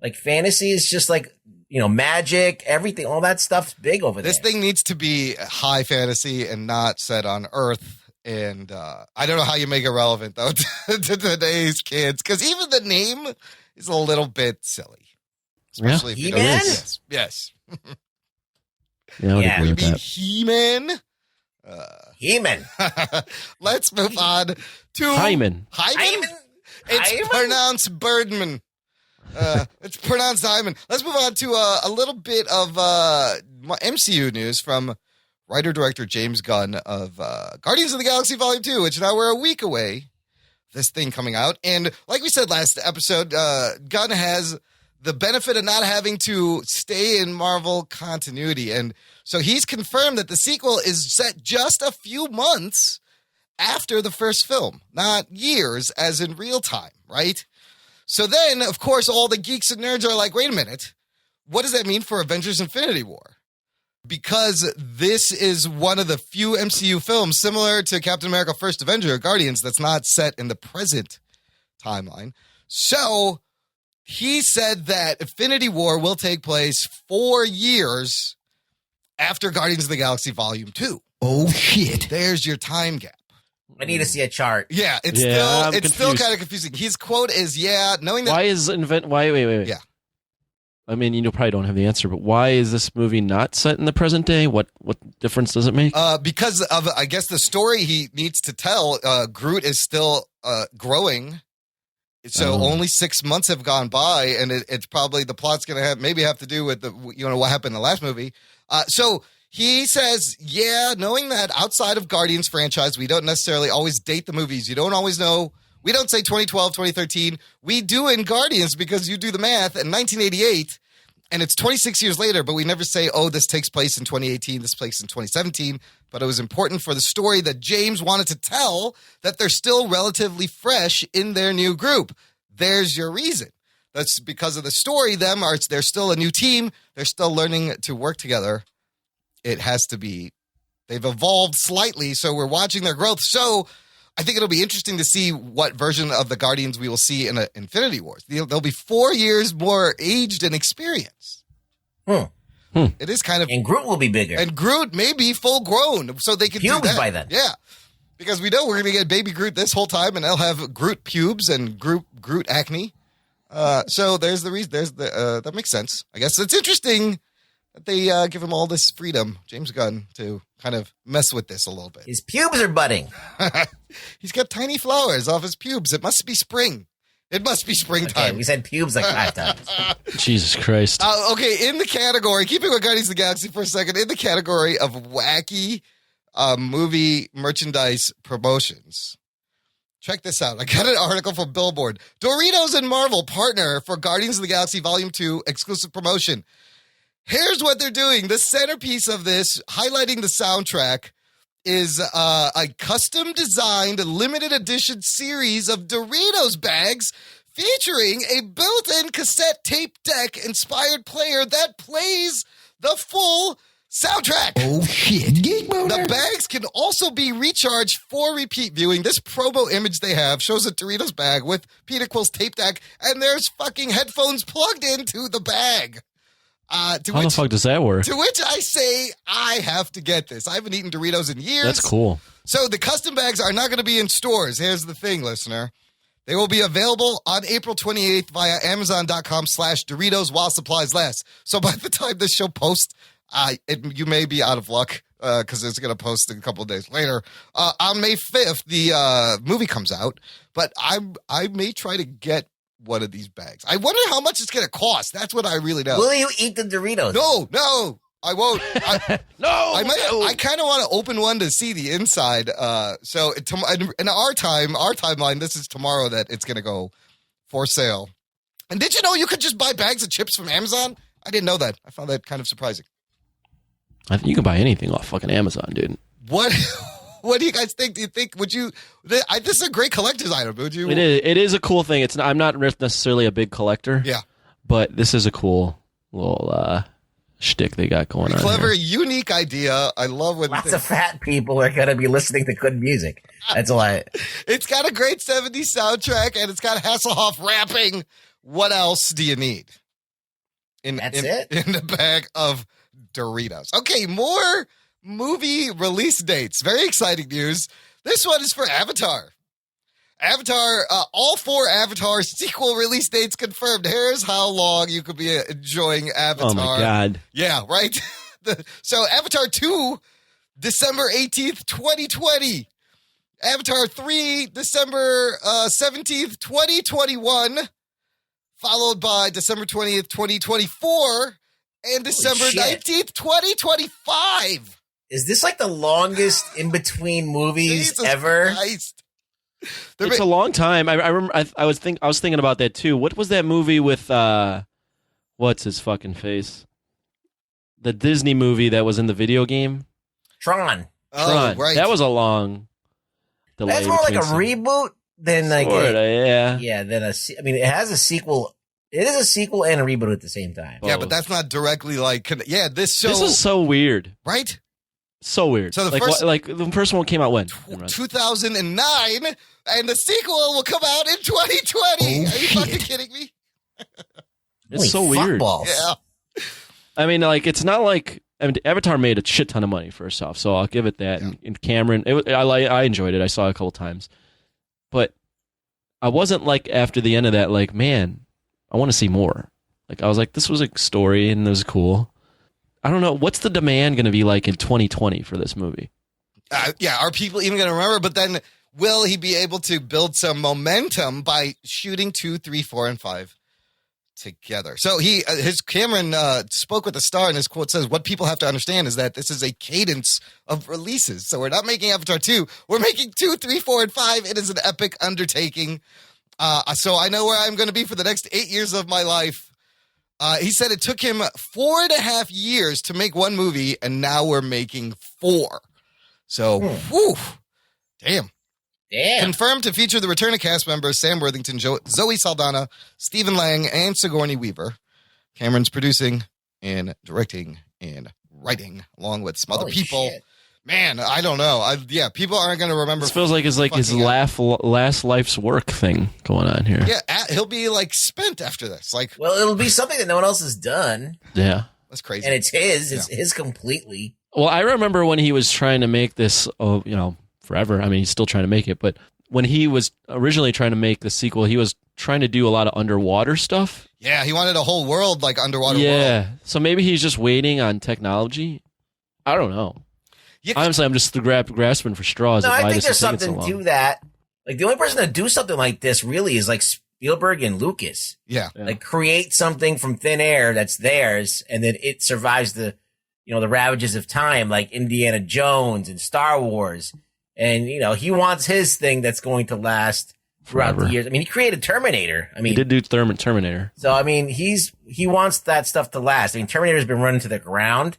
Like fantasy is just like, magic, everything, all that stuff's big over there. This thing needs to be high fantasy and not set on Earth. And I don't know how you make it relevant, though, to today's kids, because even the name is a little bit silly. Especially if you know He-Man? Yes. Yeah, I would agree with Maybe that. He-Man? He-Man. Let's move on to Hyman. Hyman? It's Hyman? pronounced Birdman. It's pronounced Hyman. Let's move on to a little bit of MCU news from writer-director James Gunn of Guardians of the Galaxy Volume 2, which now we're a week away, this thing coming out. And like we said last episode, Gunn has the benefit of not having to stay in Marvel continuity. And so he's confirmed that the sequel is set just a few months after the first film, not years as in real time, right? So then, of course, all the geeks and nerds are like, wait a minute, what does that mean for Avengers Infinity War? Because this is one of the few MCU films similar to Captain America First Avenger, Guardians, that's not set in the present timeline. So he said that Infinity War will take place 4 years after Guardians of the Galaxy Volume 2. Oh, shit. There's your time gap. I need to see a chart. Yeah, it's I'm still confused. kind of confusing. His quote is, knowing that... Wait. Yeah. I mean, you probably don't have the answer, but why is this movie not set in the present day? What difference does it make? Because of, I guess, the story he needs to tell. Groot is still growing, so only 6 months have gone by, and it's probably the plot's going to have to do with what happened in the last movie. So he says, knowing that outside of Guardians franchise, we don't necessarily always date the movies. You don't always know. We don't say 2012, 2013. We do in Guardians because you do the math in 1988, and it's 26 years later, but we never say, this takes place in 2018, this takes in 2017. But it was important for the story that James wanted to tell that they're still relatively fresh in their new group. There's your reason. That's because of the story. They're still a new team. They're still learning to work together. It has to be. They've evolved slightly, so we're watching their growth. So I think it'll be interesting to see what version of the Guardians we will see in Infinity Wars. They'll be 4 years more aged and experienced. It is kind of... And Groot will be bigger. And Groot may be full grown, so they can do Pubes that. by then. Yeah. Because we know we're going to get baby Groot this whole time, and they'll have Groot pubes and Groot acne. So there's the reason. That makes sense. I guess it's interesting that they give him all this freedom, James Gunn, to kind of mess with this a little bit. His pubes are budding. He's got tiny flowers off his pubes. It must be spring. It must be springtime. Okay, we said pubes like 5 times. Jesus Christ. Okay, in the category, keeping with Guardians of the Galaxy for a second, in the category of wacky movie merchandise promotions. Check this out. I got an article from Billboard. Doritos and Marvel partner for Guardians of the Galaxy Volume 2 exclusive promotion. Here's what they're doing. The centerpiece of this, highlighting the soundtrack, is a custom-designed limited edition series of Doritos bags featuring a built-in cassette tape deck-inspired player that plays the full soundtrack. Oh, shit. Geek boner. The bags can also be recharged for repeat viewing. This promo image they have shows a Doritos bag with Peter Quill's tape deck, and there's fucking headphones plugged into the bag. How the fuck does that work? To which I say, I have to get this. I haven't eaten Doritos in years. That's cool. So the custom bags are not going to be in stores. Here's the thing, listener. They will be available on April 28th via Amazon.com/Doritos while supplies last. So by the time this show posts, you may be out of luck because it's going to post a couple of days later. On May 5th, the movie comes out, but I may try to get one of these bags. I wonder how much it's going to cost. That's what I really know. Will you eat the Doritos? No. I won't. No, I kind of want to open one to see the inside. So in our timeline, this is tomorrow that it's going to go for sale. And did you know you could just buy bags of chips from Amazon? I didn't know that. I found that kind of surprising. I think you can buy anything off fucking Amazon, dude. What do you guys think? Do you think this is a great collector's item? Would you? It is a cool thing. I'm not necessarily a big collector. Yeah, but this is a cool little shtick they got going on. Clever, here. unique idea. I love when lots of fat people are gonna be listening to good music. That's why it's got a great 70s soundtrack and it's got Hasselhoff rapping. What else do you need? That's it? In the bag of Doritos. Okay, more movie release dates. Very exciting news. This one is for Avatar. All 4 Avatar sequel release dates confirmed. Here's how long you could be enjoying Avatar. Oh my God. Yeah, right? So Avatar 2, December 18th, 2020. Avatar 3, December 17th, 2021. Followed by December 20th, 2024. And December 19th, 2025. Is this like the longest in between movies Jesus ever? Christ. It's a long time. I remember. I was thinking about that too. What was that movie with? What's his fucking face? The Disney movie that was in the video game. Tron. Oh, right. That was a long delay. That's more like a reboot than like yeah. Then I mean, it has a sequel. It is a sequel and a reboot at the same time. Yeah, but that's not directly like. Yeah, this is so weird, right? So weird. So the first one came out when 2009, and the sequel will come out in 2020. Are you fucking kidding me? It's so weird. Yeah. I mean, like it's not like Avatar made a shit ton of money first off, so I'll give it that. Yeah. And Cameron, I enjoyed it. I saw it a couple times, but I wasn't like after the end of that, like, man, I want to see more. Like I was like, this was a story and it was cool. I don't know. What's the demand going to be like in 2020 for this movie? Are people even going to remember? But then will he be able to build some momentum by shooting 2, 3, 4, and 5 together? So Cameron spoke with the Star, and his quote says, what people have to understand is that this is a cadence of releases. So we're not making Avatar 2. We're making 2, 3, 4, and 5. It is an epic undertaking. So I know where I'm going to be for the next 8 years of my life. He said it took him 4.5 years to make one movie, and now we're making 4. So, whew, damn. Confirmed to feature the return of cast members Sam Worthington, Zoe Saldana, Stephen Lang, and Sigourney Weaver. Cameron's producing and directing and writing, along with some other people. Shit. Man, I don't know. People aren't going to remember. This feels like his last life's work thing going on here. Yeah, he'll be like spent after this. Like, well, it'll be something that no one else has done. Yeah, that's crazy. And it's his. It's his completely. Well, I remember when he was trying to make this. Forever. I mean, he's still trying to make it, but when he was originally trying to make the sequel, he was trying to do a lot of underwater stuff. Yeah, he wanted a whole world like underwater. Yeah, world. So maybe he's just waiting on technology. I don't know. Honestly, I'm just grasping for straws. No, I think there's something to that. Like the only person to do something like this really is like Spielberg and Lucas. Yeah. Like create something from thin air that's theirs, and then it survives the ravages of time, like Indiana Jones and Star Wars. And he wants his thing that's going to last throughout the years. I mean, he created Terminator. I mean, he did do Terminator. So I mean, he wants that stuff to last. I mean, Terminator's been running to the ground.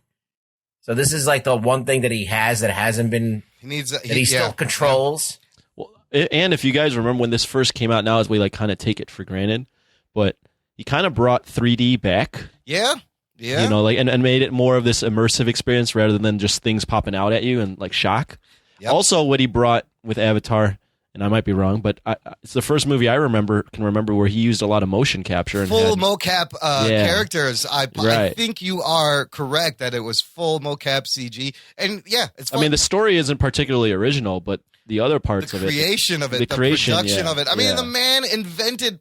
So this is like the one thing that he has that hasn't been he still controls. Well, and if you guys remember when this first came out, now as we like kind of take it for granted, but he kind of brought 3D back. Yeah. Yeah. And made it more of this immersive experience rather than just things popping out at you and like shock. Yep. Also, what he brought with Avatar, and I might be wrong, but it's the first movie I can remember where he used a lot of motion capture. Full mocap characters. I think you are correct that it was full mocap CG. And I mean, the story isn't particularly original, but the other parts of it. Creation of it, the creation, production of it. I mean, yeah. the man invented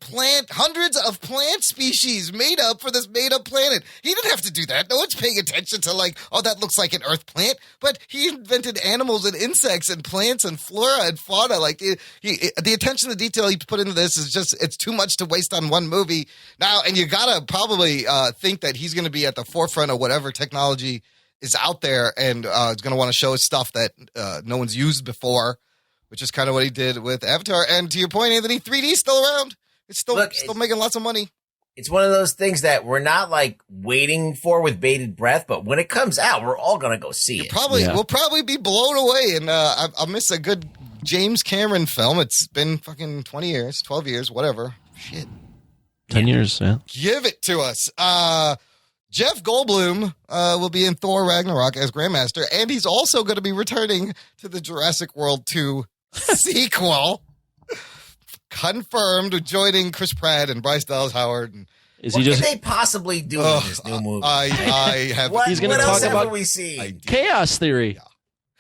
hundreds of plant species made up for this made-up planet. He didn't have to do that. No one's paying attention to like, oh, that looks like an Earth plant. But he invented animals and insects and plants and flora and fauna. Like, the attention to detail he put into this is just, it's too much to waste on one movie. Now, and you gotta probably think that he's going to be at the forefront of whatever technology is out there, and is going to want to show us stuff that no one's used before, which is kind of what he did with Avatar. And to your point, Anthony, 3D is still around. It's still making lots of money. It's one of those things that we're not like waiting for with bated breath, but when it comes out, we're all going to go see it. We'll probably be blown away, and I'll miss a good James Cameron film. It's been fucking 20 years, 12 years, whatever. Shit. 10 years, yeah. Give it to us. Jeff Goldblum will be in Thor Ragnarok as Grandmaster, and he's also going to be returning to the Jurassic World 2 sequel. Confirmed, joining Chris Pratt and Bryce Dallas Howard. And What could they possibly do in this new movie? I have. He's going to talk about we see? Chaos Theory. Yeah.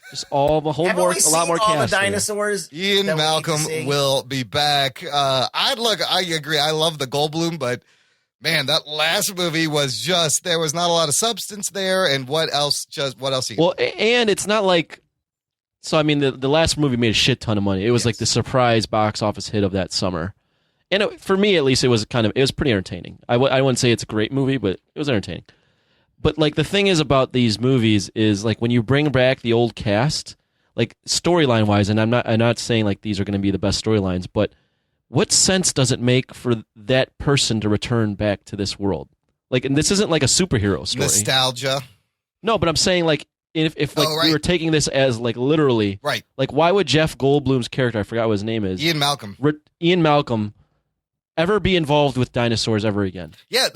Just a lot more all chaos. The dinosaurs. Ian Malcolm will be back. I agree. I love the Goldblum, but. Man, that last movie was just, there was not a lot of substance there, and what else? Well, and it's not like, so I mean, the last movie made a shit ton of money. It was like the surprise box office hit of that summer. And for me, at least, it was pretty entertaining. I wouldn't say it's a great movie, but it was entertaining. But like the thing is about these movies is like when you bring back the old cast, like storyline wise, and I'm not saying like these are going to be the best storylines, but what sense does it make for that person to return back to this world? Like, and this isn't like a superhero story. Nostalgia. No, but I'm saying like if we were taking this as like literally, right? Like, why would Jeff Goldblum's character, I forgot what his name is, Ian Malcolm, ever be involved with dinosaurs ever again? Yeah,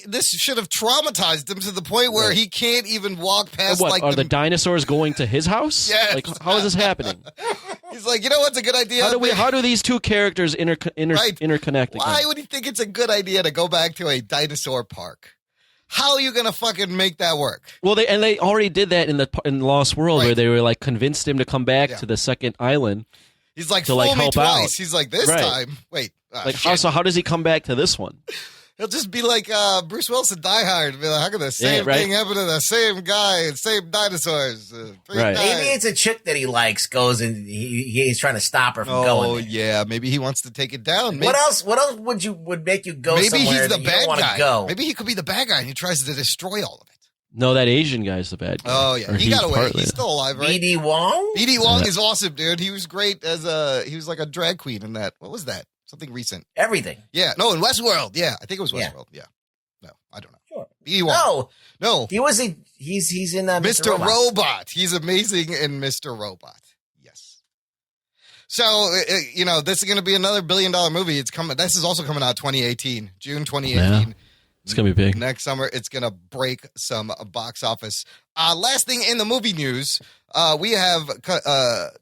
this should have traumatized him to the point where he can't even walk past. What, are the dinosaurs going to his house? Yes. Like, how is this happening? He's like, you know what's a good idea? How do these two characters interconnect? Why would he think it's a good idea to go back to a dinosaur park? How are you gonna fucking make that work? Well, they already did that in Lost World, where they were like convinced him to come back to the second island. He's like, to like help twice. out. He's like, this time, wait. How does he come back to this one? He'll just be like Bruce Willis in Die Hard. Be like, how could the same thing happen to the same guy and same dinosaurs? Maybe it's a chick that he likes goes and he's trying to stop her from going. Oh yeah, maybe he wants to take it down. Maybe, what else would make you go? Maybe somewhere he's the bad guy. Go? Maybe he could be the bad guy and he tries to destroy all of it. No, that Asian guy's the bad guy. Oh yeah, he got away. He's still alive, right? BD Wong. BD Wong is awesome, dude. He was great he was like a drag queen in that. What was that? Something recent. Everything. Yeah. No, in Westworld. Yeah, I think it was Westworld. Yeah. No, I don't know. Sure. BD Wong. No. He's in Mr. Robot. He's amazing in Mr. Robot. Yes. So, this is going to be another $1 billion movie. It's coming. This is also coming out 2018, June 2018. Yeah. It's going to be big. Next summer, it's going to break some box office. Last thing in the movie news, we have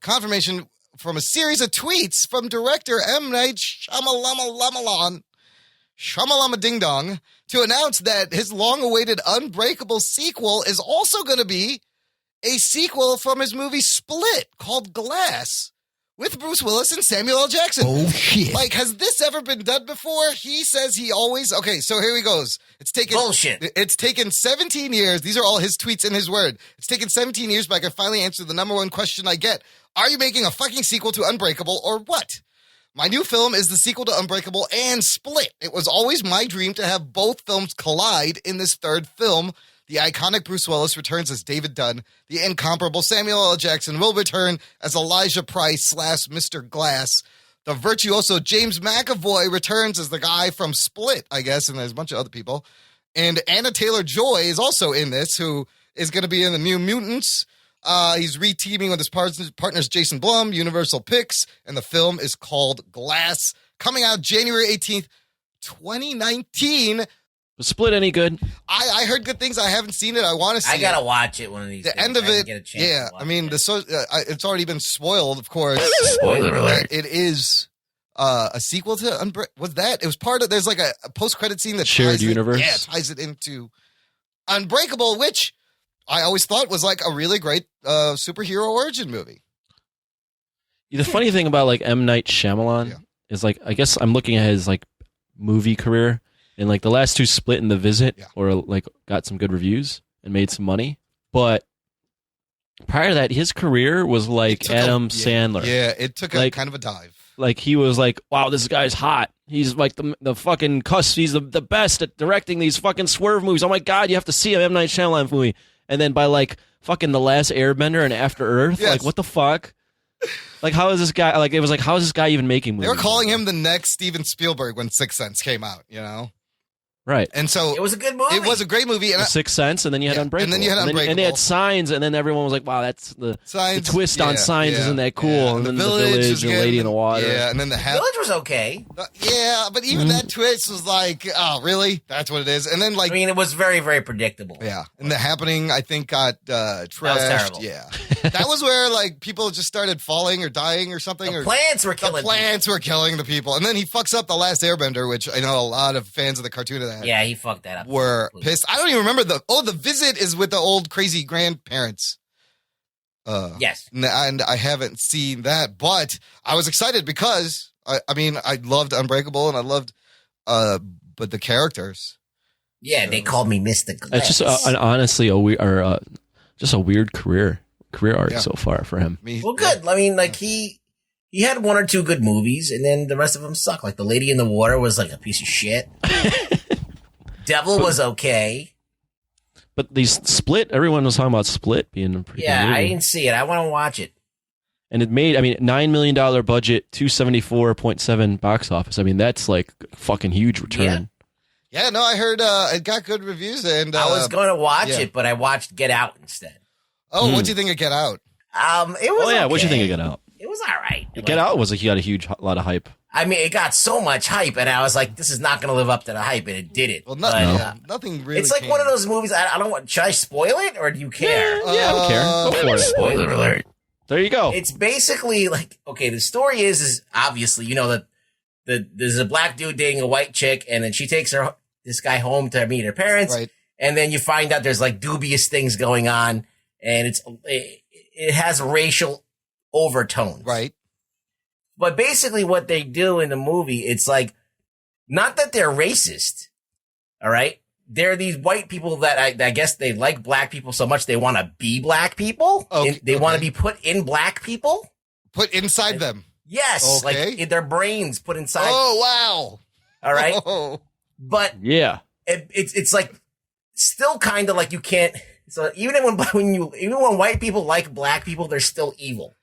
confirmation from a series of tweets from director M. Night Shyamalan Ding Dong to announce that his long-awaited Unbreakable sequel is also going to be a sequel from his movie Split called Glass with Bruce Willis and Samuel L. Jackson. Oh, shit. Like, has this ever been done before? He says he always... Okay, so here he goes. It's taken... Bullshit. It's taken 17 years. These are all his tweets and his word. It's taken 17 years, but I can finally answer the number one question I get. Are you making a fucking sequel to Unbreakable or what? My new film is the sequel to Unbreakable and Split. It was always my dream to have both films collide in this third film. The iconic Bruce Willis returns as David Dunn. The incomparable Samuel L. Jackson will return as Elijah Price / Mr. Glass. The virtuoso James McAvoy returns as the guy from Split, I guess, and there's a bunch of other people. And Anna Taylor-Joy is also in this, who is going to be in the New Mutants. He's re-teaming with his partners Jason Blum, Universal Picks, and the film is called Glass, coming out January 18th, 2019. Was Split any good? I heard good things. I haven't seen it. I want to see it. I got to watch it one of these days. The end of it, yeah. I mean, it's already been spoiled, of course. Spoiler alert. It is a sequel to was that? It was part of, there's like a post-credit scene that shared universe. Ties it into Unbreakable, which I always thought was like a really great superhero origin movie. The funny thing about like M. Night Shyamalan is like, I guess I'm looking at his like movie career, and like the last two, Split and The Visit, or like got some good reviews and made some money. But prior to that, his career was like Adam Sandler. Yeah, it took a kind of a dive. Like he was like, wow, this guy's hot. He's like the fucking cuss. He's the best at directing these fucking swerve movies. Oh my God, you have to see an M. Night Shyamalan movie. And then by like fucking The Last Airbender and After Earth, like what the fuck? Like how is this guy? Like it was like, how is this guy even making movies? They were calling him the next Steven Spielberg when Sixth Sense came out. You know. Right. And so it was a good movie. It was a great movie. And Sixth Sense, and then you had Unbreakable. And then you had Unbreakable. And they had Signs, and then everyone was like, wow, that's the twist on Signs isn't that cool. Yeah. And then The Village and Lady in the Water. Yeah, and then The Village was okay. Yeah, but even that twist was like, oh, really? That's what it is. And then like, I mean, it was very, very predictable. Yeah. And The Happening, I think, got trashed. That was terrible. Yeah. That was where like people just started falling or dying or something. The plants were killing the people. And then he fucks up The Last Airbender, which I know a lot of fans of the cartoon of that. Yeah, he fucked that up. Were pissed. I don't even remember The Visit is with the old crazy grandparents. Yes. And I haven't seen that, but I was excited because I mean, I loved Unbreakable and I loved but the characters. Yeah, they called me Mr. Glass. It's just honestly just a weird career arc so far for him. Well, good. I mean, like he had one or two good movies, and then the rest of them suck. Like The Lady in the Water was like a piece of shit. Devil was okay. But these Split, everyone was talking about Split being a pretty good movie. I didn't see it. I want to watch it. And it made, I mean, $9 million budget, 274.7 box office. I mean, that's like a fucking huge return. Yeah, no, I heard it got good reviews. And I was going to watch it, but I watched Get Out instead. Oh, what'd you think of Get Out? It was okay. What'd you think of Get Out? It was all right. Get Out he got a lot of hype. I mean, it got so much hype, and I was like, this is not going to live up to the hype, and it did it. Well, nothing really. It's like one of those movies, I don't want, should I spoil it, or do you care? Yeah, I don't care. Go for it. Spoiler alert. There you go. It's basically like, okay, the story is obviously, you know, that there's a black dude dating a white chick, and then she takes this guy home to meet her parents, right. And then you find out there's like dubious things going on, and it has racial overtones. Right. But basically what they do in the movie, it's like, not that they're racist, all right? They're these white people that I guess they like black people so much they want to be black people. Okay. They want to be put in black people. Put inside them. Yes. Okay. Like their brains put inside. Oh, wow. All right. Oh. But yeah, it's like still kind of like you can't. So even when white people like black people, they're still evil.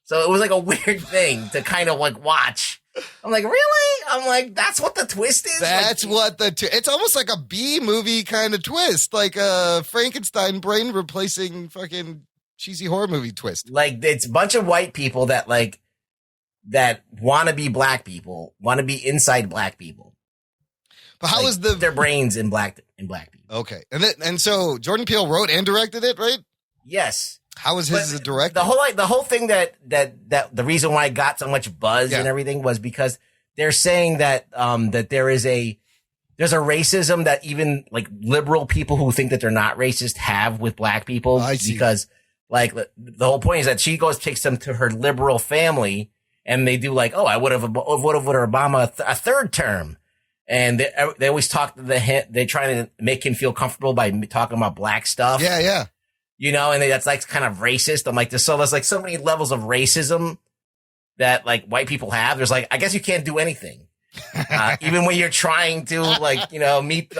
So it was like a weird thing to kind of like watch. I'm like, really? I'm like, that's what the twist is? That's like, what it's almost like a B movie kind of twist. Like a Frankenstein brain replacing fucking cheesy horror movie twist. Like it's a bunch of white people that want to be black people, want to be inside black people. But how is their brains in black people? Okay. And so Jordan Peele wrote and directed it, right? Yes. How was his director? The whole thing that the reason why it got so much buzz and everything was because they're saying that that there's a racism that even like liberal people who think that they're not racist have with black people. I see. Because like the whole point is that she takes them to her liberal family and they do like, oh, I would have voted for Obama a third term. And they always talk to they try to make him feel comfortable by talking about black stuff. Yeah, yeah. You know, and that's like kind of racist. I'm like, there's like so many levels of racism that like white people have. There's like, I guess you can't do anything. Even when you're trying to like, you know, meet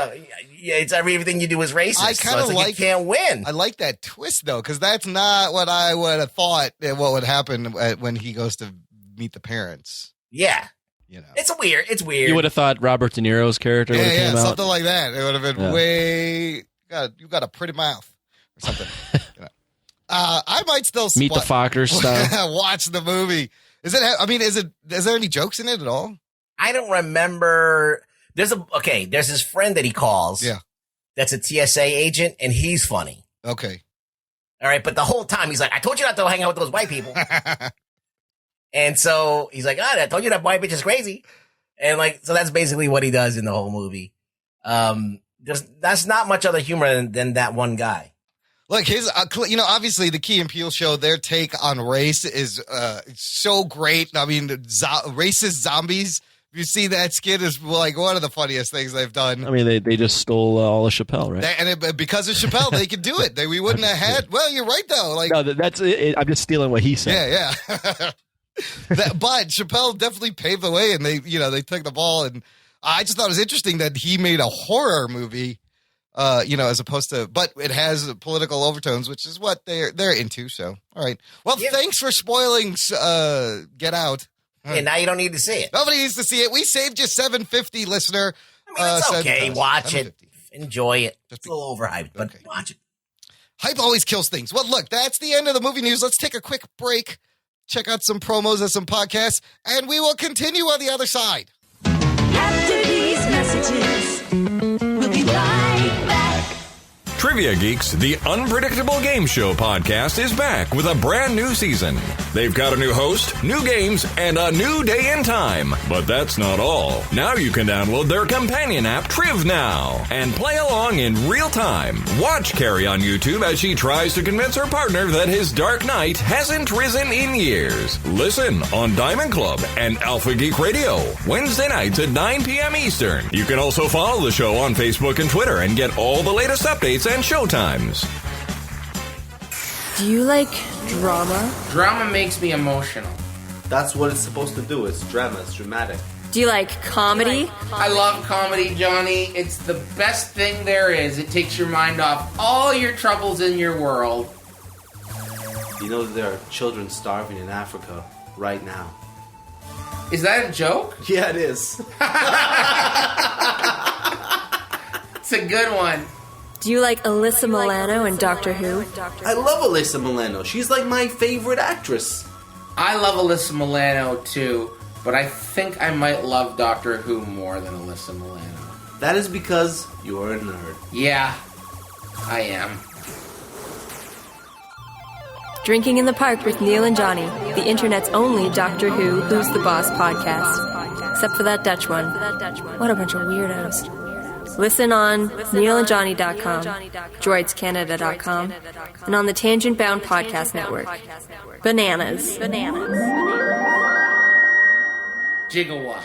it's everything you do is racist. I kind of so like you can't win. I like that twist though, because that's not what I would have thought what would happen when he goes to meet the parents. Yeah. You know, it's weird. You would have thought Robert De Niro's character would have came out. Something like that. It would have been way. You got a pretty mouth or something. You know. I might still meet the Fockers style. Watch the movie. Is there any jokes in it at all? I don't remember. There's his friend that he calls. Yeah. That's a TSA agent, and he's funny. Okay. All right, but the whole time he's like, I told you not to hang out with those white people. And so he's like, I told you that white bitch is crazy. And like, so that's basically what he does in the whole movie. That's not much other humor than that one guy. Look, his, obviously the Key and Peele show, their take on race is so great. I mean, racist zombies. If you see that skit, is like one of the funniest things they've done. I mean, they just stole all of Chappelle, right? Because of Chappelle, they could do it. We wouldn't have had. Well, you're right though. Like, no, that's it. I'm just stealing what he said. Yeah. But Chappelle definitely paved the way, and they took the ball. And I just thought it was interesting that he made a horror movie, as opposed to. But it has political overtones, which is what they're into. So, all right. Well, thanks for spoiling Get Out. And now you don't need to see it. Nobody needs to see it. We saved you $7.50, listener. I mean, it's okay. Watch it. Enjoy it. It's a little overhyped, but watch it. Hype always kills things. Well, look, that's the end of the movie news. Let's take a quick break, check out some promos and some podcasts, and we will continue on the other side. After these messages, we'll be right back. Trivia Geeks, the Unpredictable Game Show podcast, is back with a brand new season. They've got a new host, new games, and a new day and time. But that's not all. Now you can download their companion app, Triv Now, and play along in real time. Watch Carrie on YouTube as she tries to convince her partner that his Dark Knight hasn't risen in years. Listen on Diamond Club and Alpha Geek Radio, Wednesday nights at 9 p.m. Eastern. You can also follow the show on Facebook and Twitter and get all the latest updates and showtimes. Do you like drama? Drama makes me emotional. That's what it's supposed to do. It's drama. It's dramatic. Do you like comedy? I love comedy, Johnny. It's the best thing there is. It takes your mind off all your troubles in your world. You know that there are children starving in Africa right now. Is that a joke? Yeah, it is. It's a good one. Do you like Alyssa Milano and Doctor Who? I love Alyssa Milano. She's like my favorite actress. I love Alyssa Milano too, but I think I might love Doctor Who more than Alyssa Milano. That is because you're a nerd. Yeah, I am. Drinking in the Park with Neil and Johnny, the internet's only Doctor Who Who's the Boss podcast. Except for that Dutch one. What a bunch of weirdos. Listen on NeilAndJohnny.com, DroidsCanada.com, and on the Tangent Bound Podcast Network. Bananas. Gigawatt.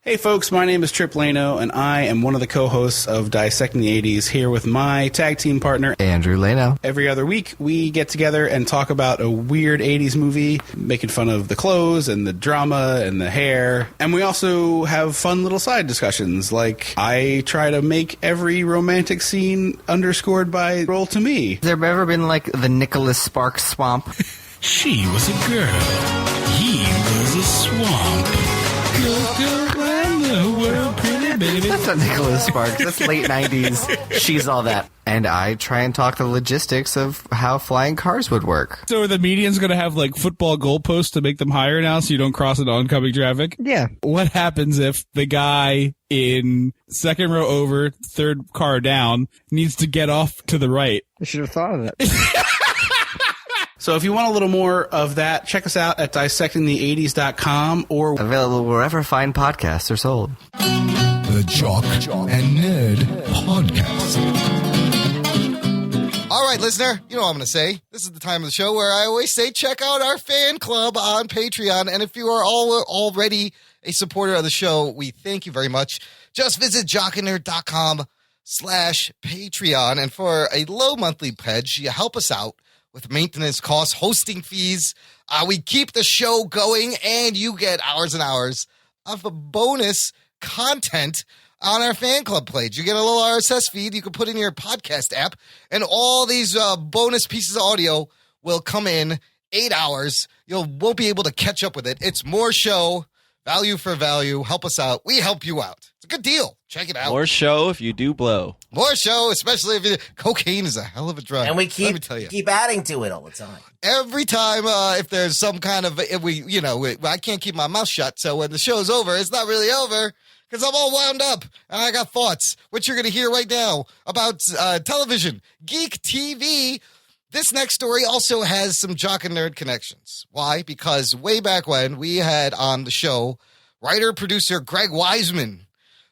Hey folks, my name is Trip Lano, and I am one of the co-hosts of Dissecting the 80s here with my tag team partner, Andrew Lano. Every other week, we get together and talk about a weird 80s movie, making fun of the clothes and the drama and the hair. And we also have fun little side discussions, like I try to make every romantic scene underscored by Roll to Me. Has there ever been like the Nicholas Sparks swamp? She was a girl. He was a swamp. Go around the world, pretty baby. That's not Nicholas Sparks. That's late 90s. She's all that. And I try and talk the logistics of how flying cars would work. So are the medians going to have like football goalposts to make them higher now so you don't cross into oncoming traffic? Yeah. What happens if the guy in second row over, third car down, needs to get off to the right? I should have thought of it. So if you want a little more of that, check us out at dissectingthe80s.com or available wherever fine podcasts are sold. The Jock and Nerd Podcast. All right, listener, you know what I'm going to say. This is the time of the show where I always say check out our fan club on Patreon. And if you are already a supporter of the show, we thank you very much. Just visit jockandnerd.com/Patreon. And for a low monthly pledge, you help us out with maintenance costs, hosting fees. We keep the show going, and you get hours and hours of bonus content on our fan club page. You get a little RSS feed you can put in your podcast app, and all these bonus pieces of audio will come in 8 hours. You won't be able to catch up with it. It's more show, value for value. Help us out. We help you out. It's a good deal. Check it out. More show if you do blow. More show, especially if cocaine is a hell of a drug. And we Let me tell you. keep adding to it all the time. Every time, if there's some kind of, I can't keep my mouth shut. So when the show's over, it's not really over because I'm all wound up and I got thoughts, which you're going to hear right now about television, Geek TV. This next story also has some Jock and Nerd connections. Why? Because way back when we had on the show, writer-producer Greg Weisman,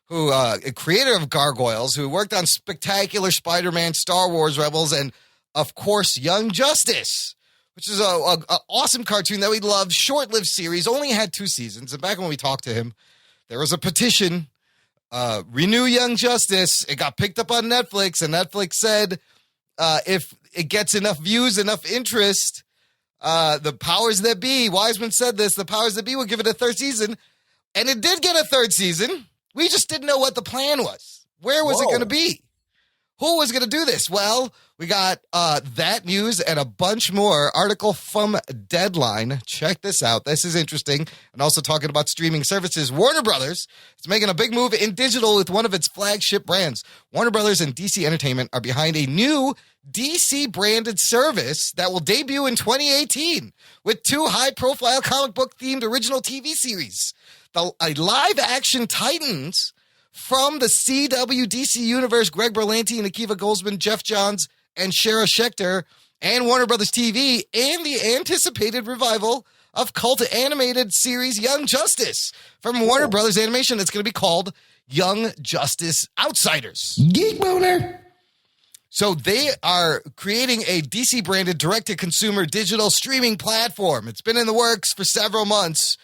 who creator of Gargoyles, who worked on Spectacular Spider-Man, Star Wars Rebels, and, of course, Young Justice, which is a awesome cartoon that we loved, short-lived series, only had 2 seasons. And back when we talked to him, there was a petition, renew Young Justice. It got picked up on Netflix, and Netflix said if it gets enough views, enough interest, the powers that be, Wiseman said this, the powers that be will give it a 3rd season, and it did get a 3rd season. We just didn't know what the plan was. Where was it going to be? Who was going to do this? Well, we got that news and a bunch more. Article from Deadline. Check this out. This is interesting. And also talking about streaming services. Warner Brothers is making a big move in digital with one of its flagship brands. Warner Brothers and DC Entertainment are behind a new DC-branded service that will debut in 2018 with 2 high-profile comic book-themed original TV series. A live-action Titans from the CW DC Universe, Greg Berlanti and Akiva Goldsman, Jeff Johns, and Shara Schechter, and Warner Brothers TV, and the anticipated revival of cult animated series Young Justice from Warner Brothers Animation. It's going to be called Young Justice Outsiders. Geek Boner. So they are creating a DC-branded direct-to-consumer digital streaming platform. It's been in the works for several months,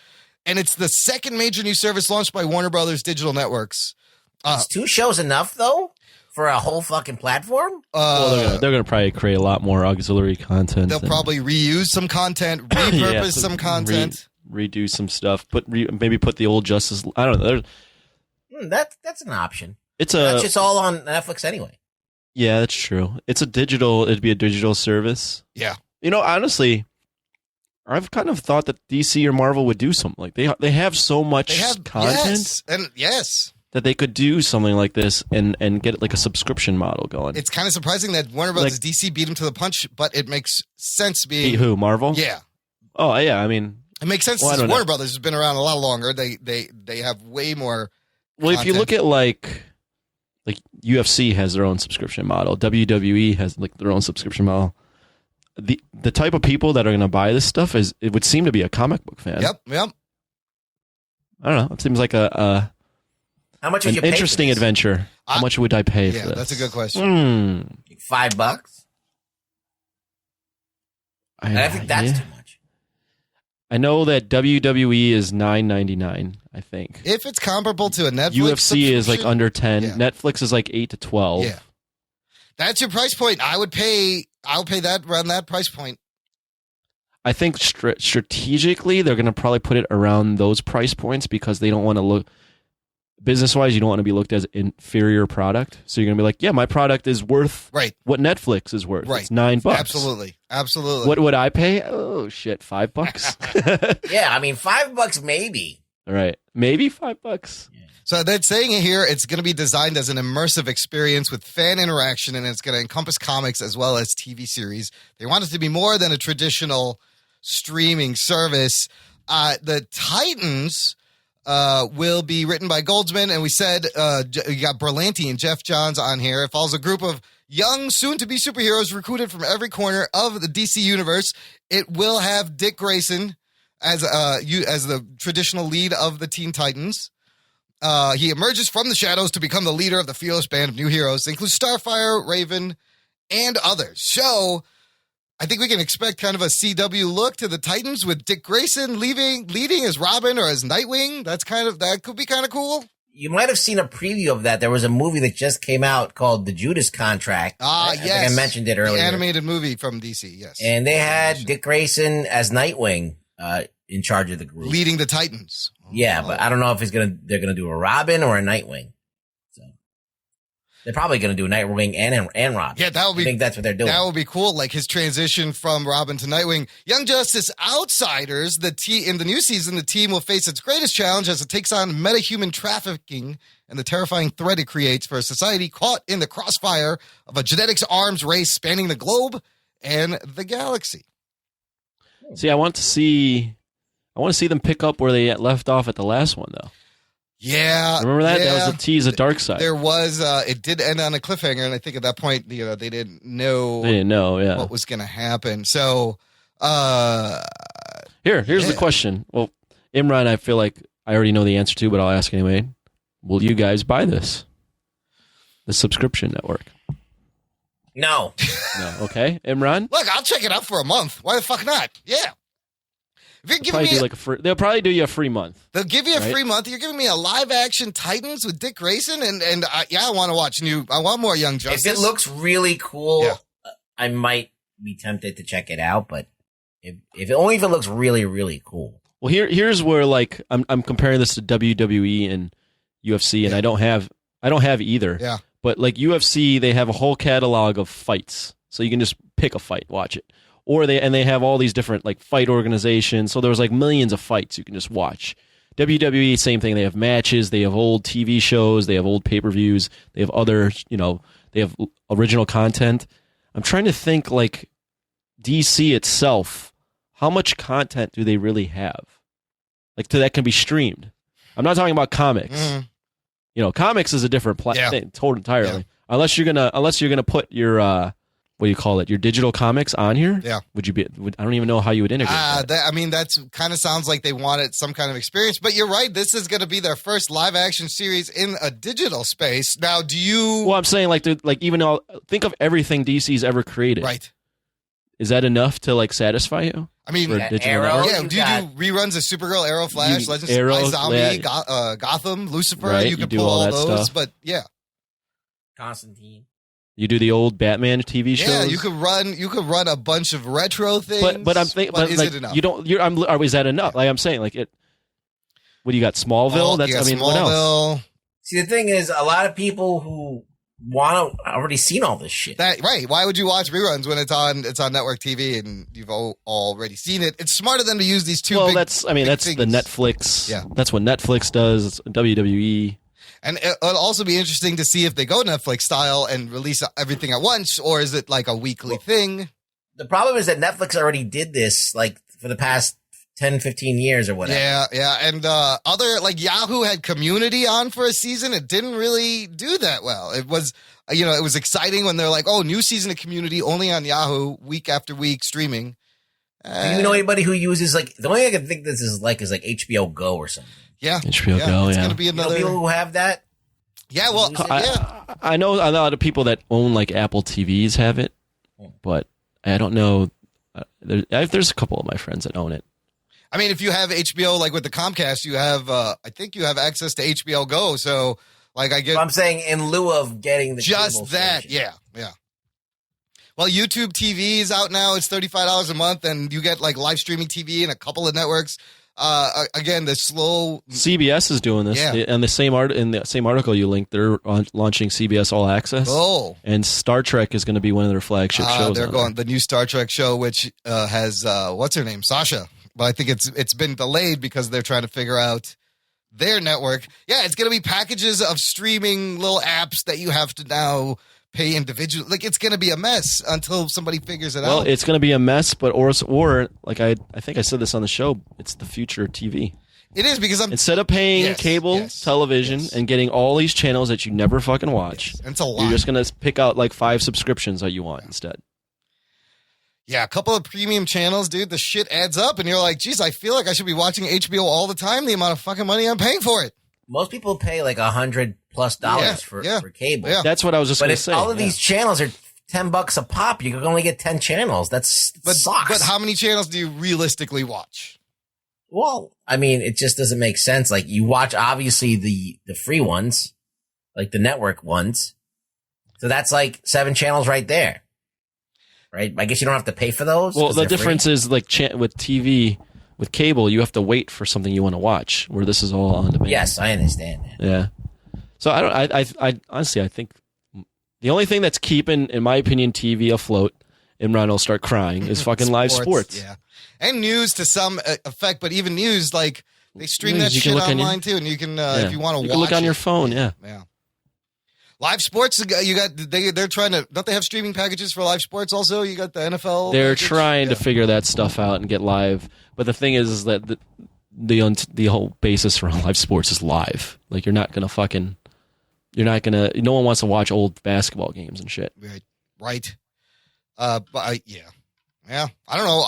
and it's the 2nd major new service launched by Warner Brothers Digital Networks. Is 2 shows enough, though, for a whole fucking platform? Well, they're gonna probably create a lot more auxiliary content. They'll probably reuse some content, repurpose some content. Redo some stuff, maybe put the old Justice. I don't know. That's an option. That's just all on Netflix anyway. Yeah, that's true. It'd be a digital service. Yeah. Honestly, I've kind of thought that DC or Marvel would do something like they have so much content. Yes. That they could do something like this and get like a subscription model going. It's kind of surprising that Warner Brothers DC beat them to the punch, but it makes sense being... Beat who, Marvel? Yeah. Oh, yeah, I mean... It makes sense since Warner Brothers has been around a lot longer. They have way more Well, content. if you look at like UFC has their own subscription model. WWE has like their own subscription model. The type of people that are going to buy this stuff it would seem to be a comic book fan. Yep. I don't know. It seems like how much would you pay interesting for this? adventure. How much would I pay for this? That's a good question. $5? I think that's too much. I know that WWE is $9.99. I think if it's comparable to a Netflix, UFC is like under 10. Yeah. Netflix is like 8 to 12. Yeah, that's your price point. I'll pay that around that price point. I think strategically they're going to probably put it around those price points because they don't want to look business-wise. You don't want to be looked as inferior product. So you're going to be like, yeah, my product is worth what Netflix is worth. Right. It's $9. Absolutely. What would I pay? Oh shit, $5. Yeah, I mean $5 maybe. All right, maybe $5. So they're saying here it's going to be designed as an immersive experience with fan interaction, and it's going to encompass comics as well as TV series. They want it to be more than a traditional streaming service. The Titans will be written by Goldsman, and we said you got Berlanti and Jeff Johns on here. It follows a group of young, soon-to-be superheroes recruited from every corner of the DC universe. It will have Dick Grayson as the traditional lead of the Teen Titans. He emerges from the shadows to become the leader of the fearless band of new heroes. They include Starfire, Raven, and others. So I think we can expect kind of a CW look to the Titans with Dick Grayson leading as Robin or as Nightwing. That could be kind of cool. You might have seen a preview of that. There was a movie that just came out called The Judas Contract. Yes. I think I mentioned it earlier. The animated movie from DC, yes. And they had Dick Grayson as Nightwing in charge of the group. Leading the Titans. Yeah, but I don't know if they're gonna do a Robin or a Nightwing. So they're probably gonna do a Nightwing and Robin. Yeah, that would be. I think that's what they're doing. That would be cool, like his transition from Robin to Nightwing. Young Justice Outsiders. In the new season, the team will face its greatest challenge as it takes on metahuman trafficking and the terrifying threat it creates for a society caught in the crossfire of a genetics arms race spanning the globe and the galaxy. See, I want to see them pick up where they left off at the last one, though. Yeah. Remember that? Yeah. That was a tease of Darkseid. There was, it did end on a cliffhanger, and I think at that point, they didn't know yeah. what was going to happen. So, here's the question. Well, Imran, I feel like I already know the answer to, but I'll ask anyway. will you guys buy this? The subscription network. No. No. Okay, Imran. Look, I'll check it out for a month. Why the fuck not? Yeah. If you're giving me they'll probably do you a free month. They'll give you a right? free month. You're giving me a live action Titans with Dick Grayson, and I want to watch I want more Young Justice. If it looks really cool, I might be tempted to check it out. But if it looks really, really cool. Well, here's where like I'm comparing this to WWE and UFC, and I don't have either. Yeah. But like UFC, they have a whole catalog of fights, so you can just pick a fight, watch it. Or they have all these different like fight organizations, so there's like millions of fights you can just watch. WWE, same thing. They have matches, they have old TV shows, they have old pay-per-views, they have other, they have original content. I'm trying to think like DC itself, how much content do they really have? Like that can be streamed. I'm not talking about comics. Mm. Comics is a different thing, entirely. Yeah. Unless you're gonna put your what do you call it? Your digital comics on here? Yeah. I don't even know how you would integrate that. That's kind of sounds like they wanted some kind of experience. But you're right. This is going to be their first live action series in a digital space. Now, do you? Well, I'm saying think of everything DC's ever created. Right. Is that enough to like satisfy you? I mean, Arrow. Yeah, do you do reruns of Supergirl, Arrow, Flash, Legends, Zombie, Gotham, Lucifer? Right, you can do pull all all that those, stuff. but yeah. Constantine. You do the old Batman TV shows. Yeah, you could run a bunch of retro things. But I'm thinking, is it enough? You don't. Is that enough? Like I'm saying, like it. What do you got? Smallville. What else? See, the thing is, a lot of people who want to already seen all this shit. Right. Why would you watch reruns when it's on network TV and you've already seen it? It's smarter than to use these two. Well, that's the Netflix. Yeah, that's what Netflix does. It's WWE. And it'll also be interesting to see if they go Netflix style and release everything at once, or is it like a weekly thing? The problem is that Netflix already did this like for the past 10, 15 years or whatever. Yeah. And other like Yahoo had Community on for a season. It didn't really do that well. It was, it was exciting when they're like, oh, new season of Community only on Yahoo week after week streaming. Do you know anybody who uses like the only thing I can think this is like HBO Go or something? Yeah, HBO Go. It's yeah, going to be another people who have that. Yeah, well, I know a lot of people that own like Apple TVs have it, but I don't know. There's a couple of my friends that own it. I mean, if you have HBO, like with the Comcast, you have, I think you have access to HBO Go. So, like, I get. I'm saying in lieu of getting the just that, station. yeah. Well, YouTube TV is out now. It's $35 a month, and you get like live streaming TV and a couple of networks. Again, the slow CBS is doing this. Yeah. And the same article you linked, they're launching CBS All Access. Oh, and Star Trek is going to be one of their flagship shows. They're going the new Star Trek show, which has what's her name, Sasha. But I think it's been delayed because they're trying to figure out their network. Yeah, it's going to be packages of streaming little apps that you have to now pay individually. Like, it's going to be a mess until somebody figures it out. Well, it's going to be a mess, but or like I think I said this on the show, it's the future of TV. It is, because instead of paying cable television and getting all these channels that you never fucking watch, it's a lot. You're just going to pick out like 5 subscriptions that you want instead. Yeah, a couple of premium channels, dude. The shit adds up, and you're like, geez, I feel like I should be watching HBO all the time. The amount of fucking money I'm paying for it. Most people pay like $100+ for cable. Yeah. That's what I was just going to say. But if all of these channels are $10 a pop, you can only get 10 channels. Sucks. But how many channels do you realistically watch? Well, I mean, it just doesn't make sense. Like, you watch obviously the free ones, like the network ones. So that's like 7 channels right there. Right? I guess you don't have to pay for those. Well, the difference is like with TV. With cable, you have to wait for something you want to watch, where this is all on demand. Yes, I understand that. Yeah. So I honestly, I think the only thing that's keeping, in my opinion, TV afloat, and Ron will start crying, is fucking live sports. Yeah. And news to some effect, but even news, like, they stream that you shit can online too, and you can, if you want to watch, you can look on your phone. Yeah. Live sports, you got they're trying to, don't they have streaming packages for live sports also? You got the NFL. They're trying to figure that stuff out and get live. But the thing is that the whole basis for live sports is live. Like, no one wants to watch old basketball games and shit. Right. But I don't know.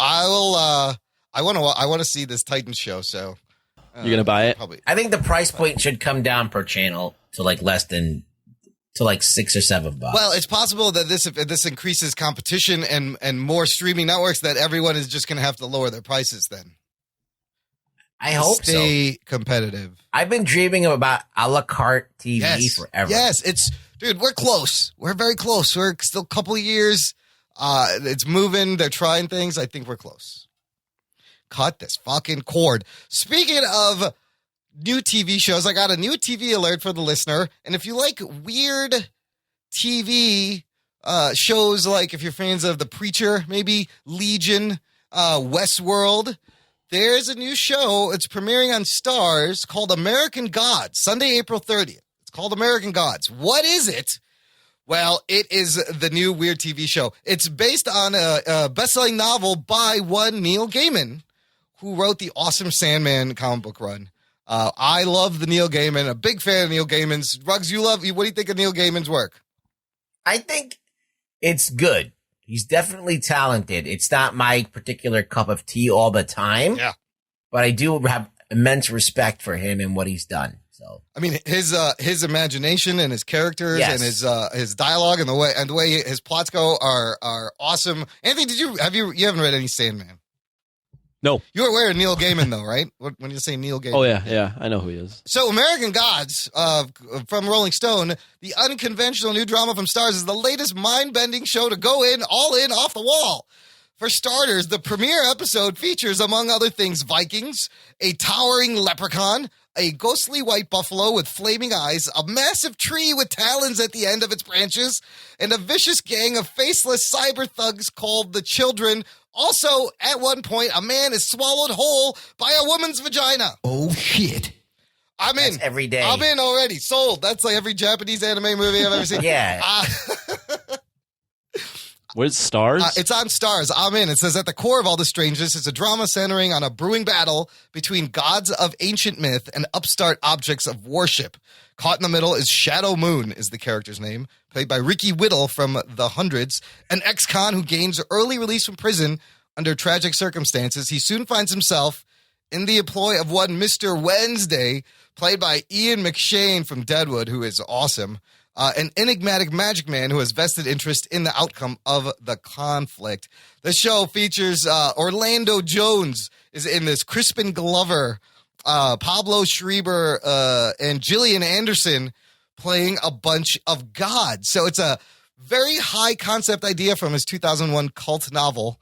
I want to see this Titans show. So You're gonna buy it? Probably. I think the price point should come down per channel to like less than to like $6 or $7. Well, it's possible that if this increases competition and more streaming networks, that everyone is just going to have to lower their prices. Then I hope stay competitive. I've been dreaming about a la carte TV forever. Yes, dude, we're close. We're very close. We're still a couple of years. It's moving. They're trying things. I think we're close. Cut this fucking cord. Speaking of new TV shows, I got a new TV alert for the listener. And if you like weird TV shows, like if you're fans of The Preacher, maybe Legion, Westworld, there's a new show. It's premiering on Starz called American Gods, Sunday, April 30th. It's called American Gods. What is it? Well, it is the new weird TV show. It's based on a best-selling novel by one Neil Gaiman, who wrote the awesome Sandman comic book run. I love the Neil Gaiman. A big fan of Neil Gaiman's. Ruggs, what do you think of Neil Gaiman's work? I think it's good. He's definitely talented. It's not my particular cup of tea all the time. Yeah. But I do have immense respect for him and what he's done. So I mean, his imagination and his characters and his dialogue and the way his plots go are awesome. Anthony, you haven't read any Sandman? No. You're aware of Neil Gaiman, though, right? When you say Neil Gaiman. Oh, yeah. I know who he is. So American Gods from Rolling Stone, the unconventional new drama from Starz, is the latest mind-bending show to go all in, off the wall. For starters, the premiere episode features, among other things, Vikings, a towering leprechaun, a ghostly white buffalo with flaming eyes, a massive tree with talons at the end of its branches, and a vicious gang of faceless cyber thugs called the Children. Also, at one point, a man is swallowed whole by a woman's vagina. Oh, shit. I'm in. That's every day. I'm in already. Sold. That's like every Japanese anime movie I've ever seen. Yeah. Where's Starz? It's on Starz. I'm in. It says, at the core of all the strangeness is a drama centering on a brewing battle between gods of ancient myth and upstart objects of worship. Caught in the middle is Shadow Moon, is the character's name, played by Ricky Whittle from The Hundreds, an ex-con who gains early release from prison under tragic circumstances. He soon finds himself in the employ of one Mr. Wednesday, played by Ian McShane from Deadwood, who is awesome. An enigmatic magic man who has vested interest in the outcome of the conflict. The show features Orlando Jones is in this, Crispin Glover, Pablo Schreiber, and Gillian Anderson playing a bunch of gods. So it's a very high concept idea from his 2001 cult novel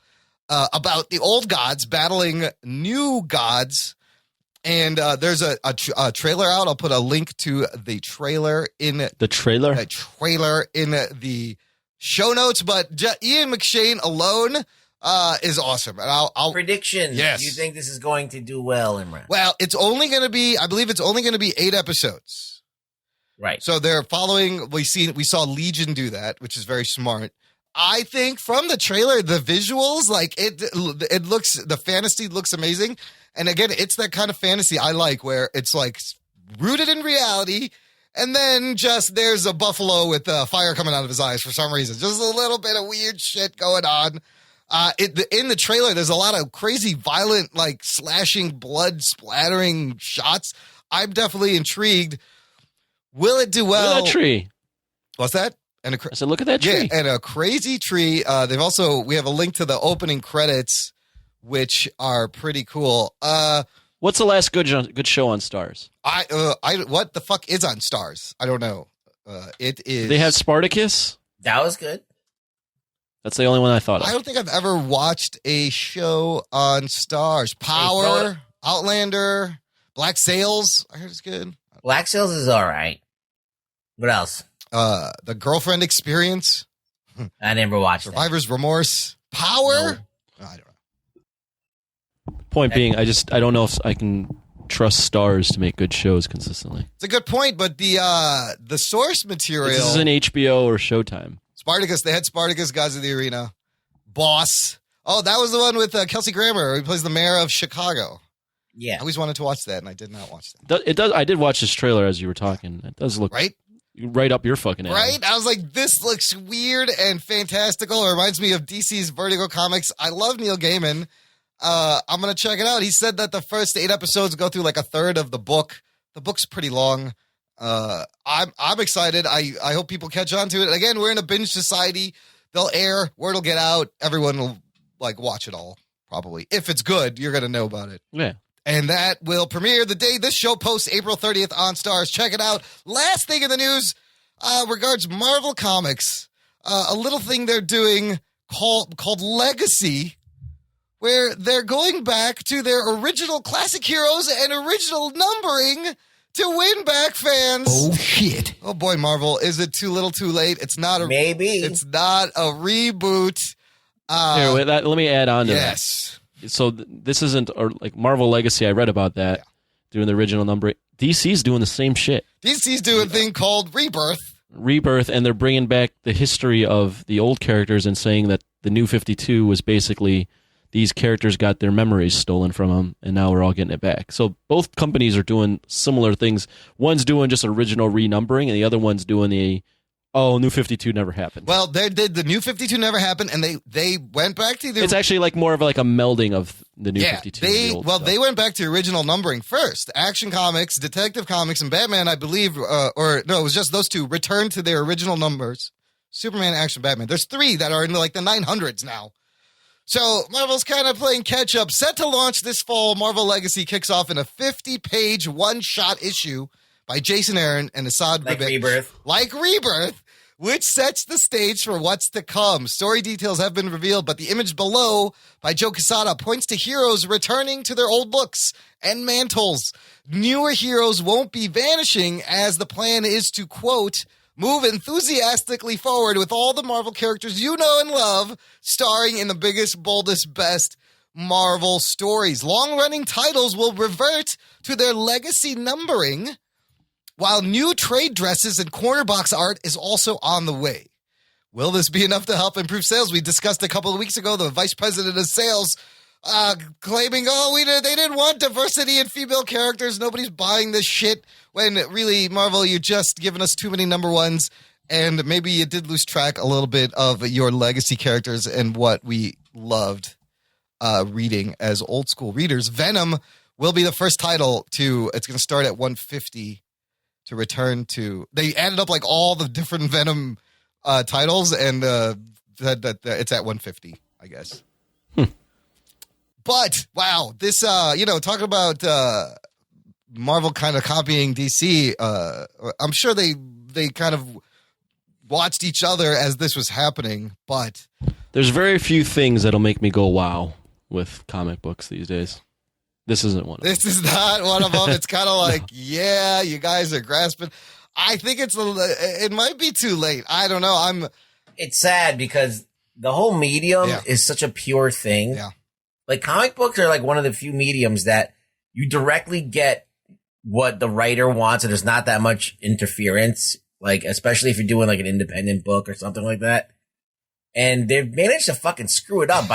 about the old gods battling new gods. And there's a trailer out. I'll put a link to the trailer in the trailer in the show notes. But Ian McShane alone is awesome. And I'll predictions. Yes. Do you think this is going to do well, Imran? Well, it's only going to be, I believe it's only going to be 8 episodes. Right. So they're following. We saw Legion do that, which is very smart. I think from the trailer, the visuals, like it looks, the fantasy looks amazing. And again, it's that kind of fantasy I like, where it's like rooted in reality, and then just there's a buffalo with fire coming out of his eyes for some reason. Just a little bit of weird shit going on. In the trailer, there's a lot of crazy, violent, like slashing, blood splattering shots. I'm definitely intrigued. Will it do well? Look at that tree. What's that? I said, look at that tree. Yeah, and a crazy tree. We have a link to the opening credits, which are pretty cool. What's the last good show on Starz? What the fuck is on Starz? I don't know. It is. They have Spartacus. That was good. That's the only one I thought of. I don't think I've ever watched a show on Starz. Power, Outlander, Black Sails. I heard it's good. Black Sails is all right. What else? The Girlfriend Experience. I never watched Survivor's Remorse. Power. No. I don't know. Point being, I don't know if I can trust Starz to make good shows consistently. It's a good point, but the source material. This is an HBO or Showtime. Spartacus. They had Spartacus, Gods of the Arena, Boss. Oh, that was the one with Kelsey Grammer. He plays the mayor of Chicago. Yeah, I always wanted to watch that, and I did not watch that. It does. I did watch this trailer as you were talking. It does look right up your fucking alley. Right? I was like, this looks weird and fantastical. It reminds me of DC's Vertigo comics. I love Neil Gaiman. I'm going to check it out. He said that the first 8 episodes go through like a third of the book. The book's pretty long. I'm excited. I hope people catch on to it. Again, we're in a binge society. They'll air, word will get out. Everyone will like watch it all, probably. If it's good, you're going to know about it. Yeah. And that will premiere the day this show posts, April 30th on Starz. Check it out. Last thing in the news regards Marvel Comics. A little thing they're doing called Legacy, where they're going back to their original classic heroes and original numbering to win back fans. Oh, shit. Oh, boy, Marvel. Is it too little too late? It's not a... Maybe. It's not a reboot. Here, wait, let me add on to that. Yes. So this isn't like Marvel Legacy. I read about that, doing the original numbering. DC's doing the same shit. DC's doing a thing called Rebirth, and they're bringing back the history of the old characters and saying that the New 52 was basically these characters got their memories stolen from them, and now we're all getting it back. So both companies are doing similar things. One's doing just original renumbering, and the other one's doing New 52 never happened. Well, they did the New 52 never happened, and they went back to the... It's actually like more of like a melding of the New 52 and the old stuff. They went back to original numbering first. Action Comics, Detective Comics, and Batman, I believe, it was just those two, returned to their original numbers. Superman, Action, Batman. There's 3 that are in like the 900s now. So Marvel's kind of playing catch-up. Set to launch this fall, Marvel Legacy kicks off in a 50-page one-shot issue by Jason Aaron and Assad Ribic. Like Rebirth, which sets the stage for what's to come. Story details have been revealed, but the image below by Joe Quesada points to heroes returning to their old looks and mantles. Newer heroes won't be vanishing, as the plan is to, quote, move enthusiastically forward with all the Marvel characters you know and love, starring in the biggest, boldest, best Marvel stories. Long-running titles will revert to their legacy numbering, while new trade dresses and corner box art is also on the way. Will this be enough to help improve sales? We discussed a couple of weeks ago the vice president of sales claiming, they didn't want diversity in female characters. Nobody's buying this shit. When really, Marvel, you're just giving us too many number ones. And maybe you did lose track a little bit of your legacy characters and what we loved reading as old school readers. Venom will be the first title it's going to start at 150 to return to. They added up like all the different Venom titles, and it's at 150, I guess. But wow, this talking about Marvel kind of copying DC. I'm sure they kind of watched each other as this was happening, but there's very few things that'll make me go wow with comic books these days. This isn't one of them. This is not one of them. It's kind of like, yeah, you guys are grasping. I think it might be too late. I don't know. It's sad because the whole medium is such a pure thing. Yeah. Like comic books are like one of the few mediums that you directly get what the writer wants, and there's not that much interference. Like, especially if you're doing like an independent book or something like that. And they've managed to fucking screw it up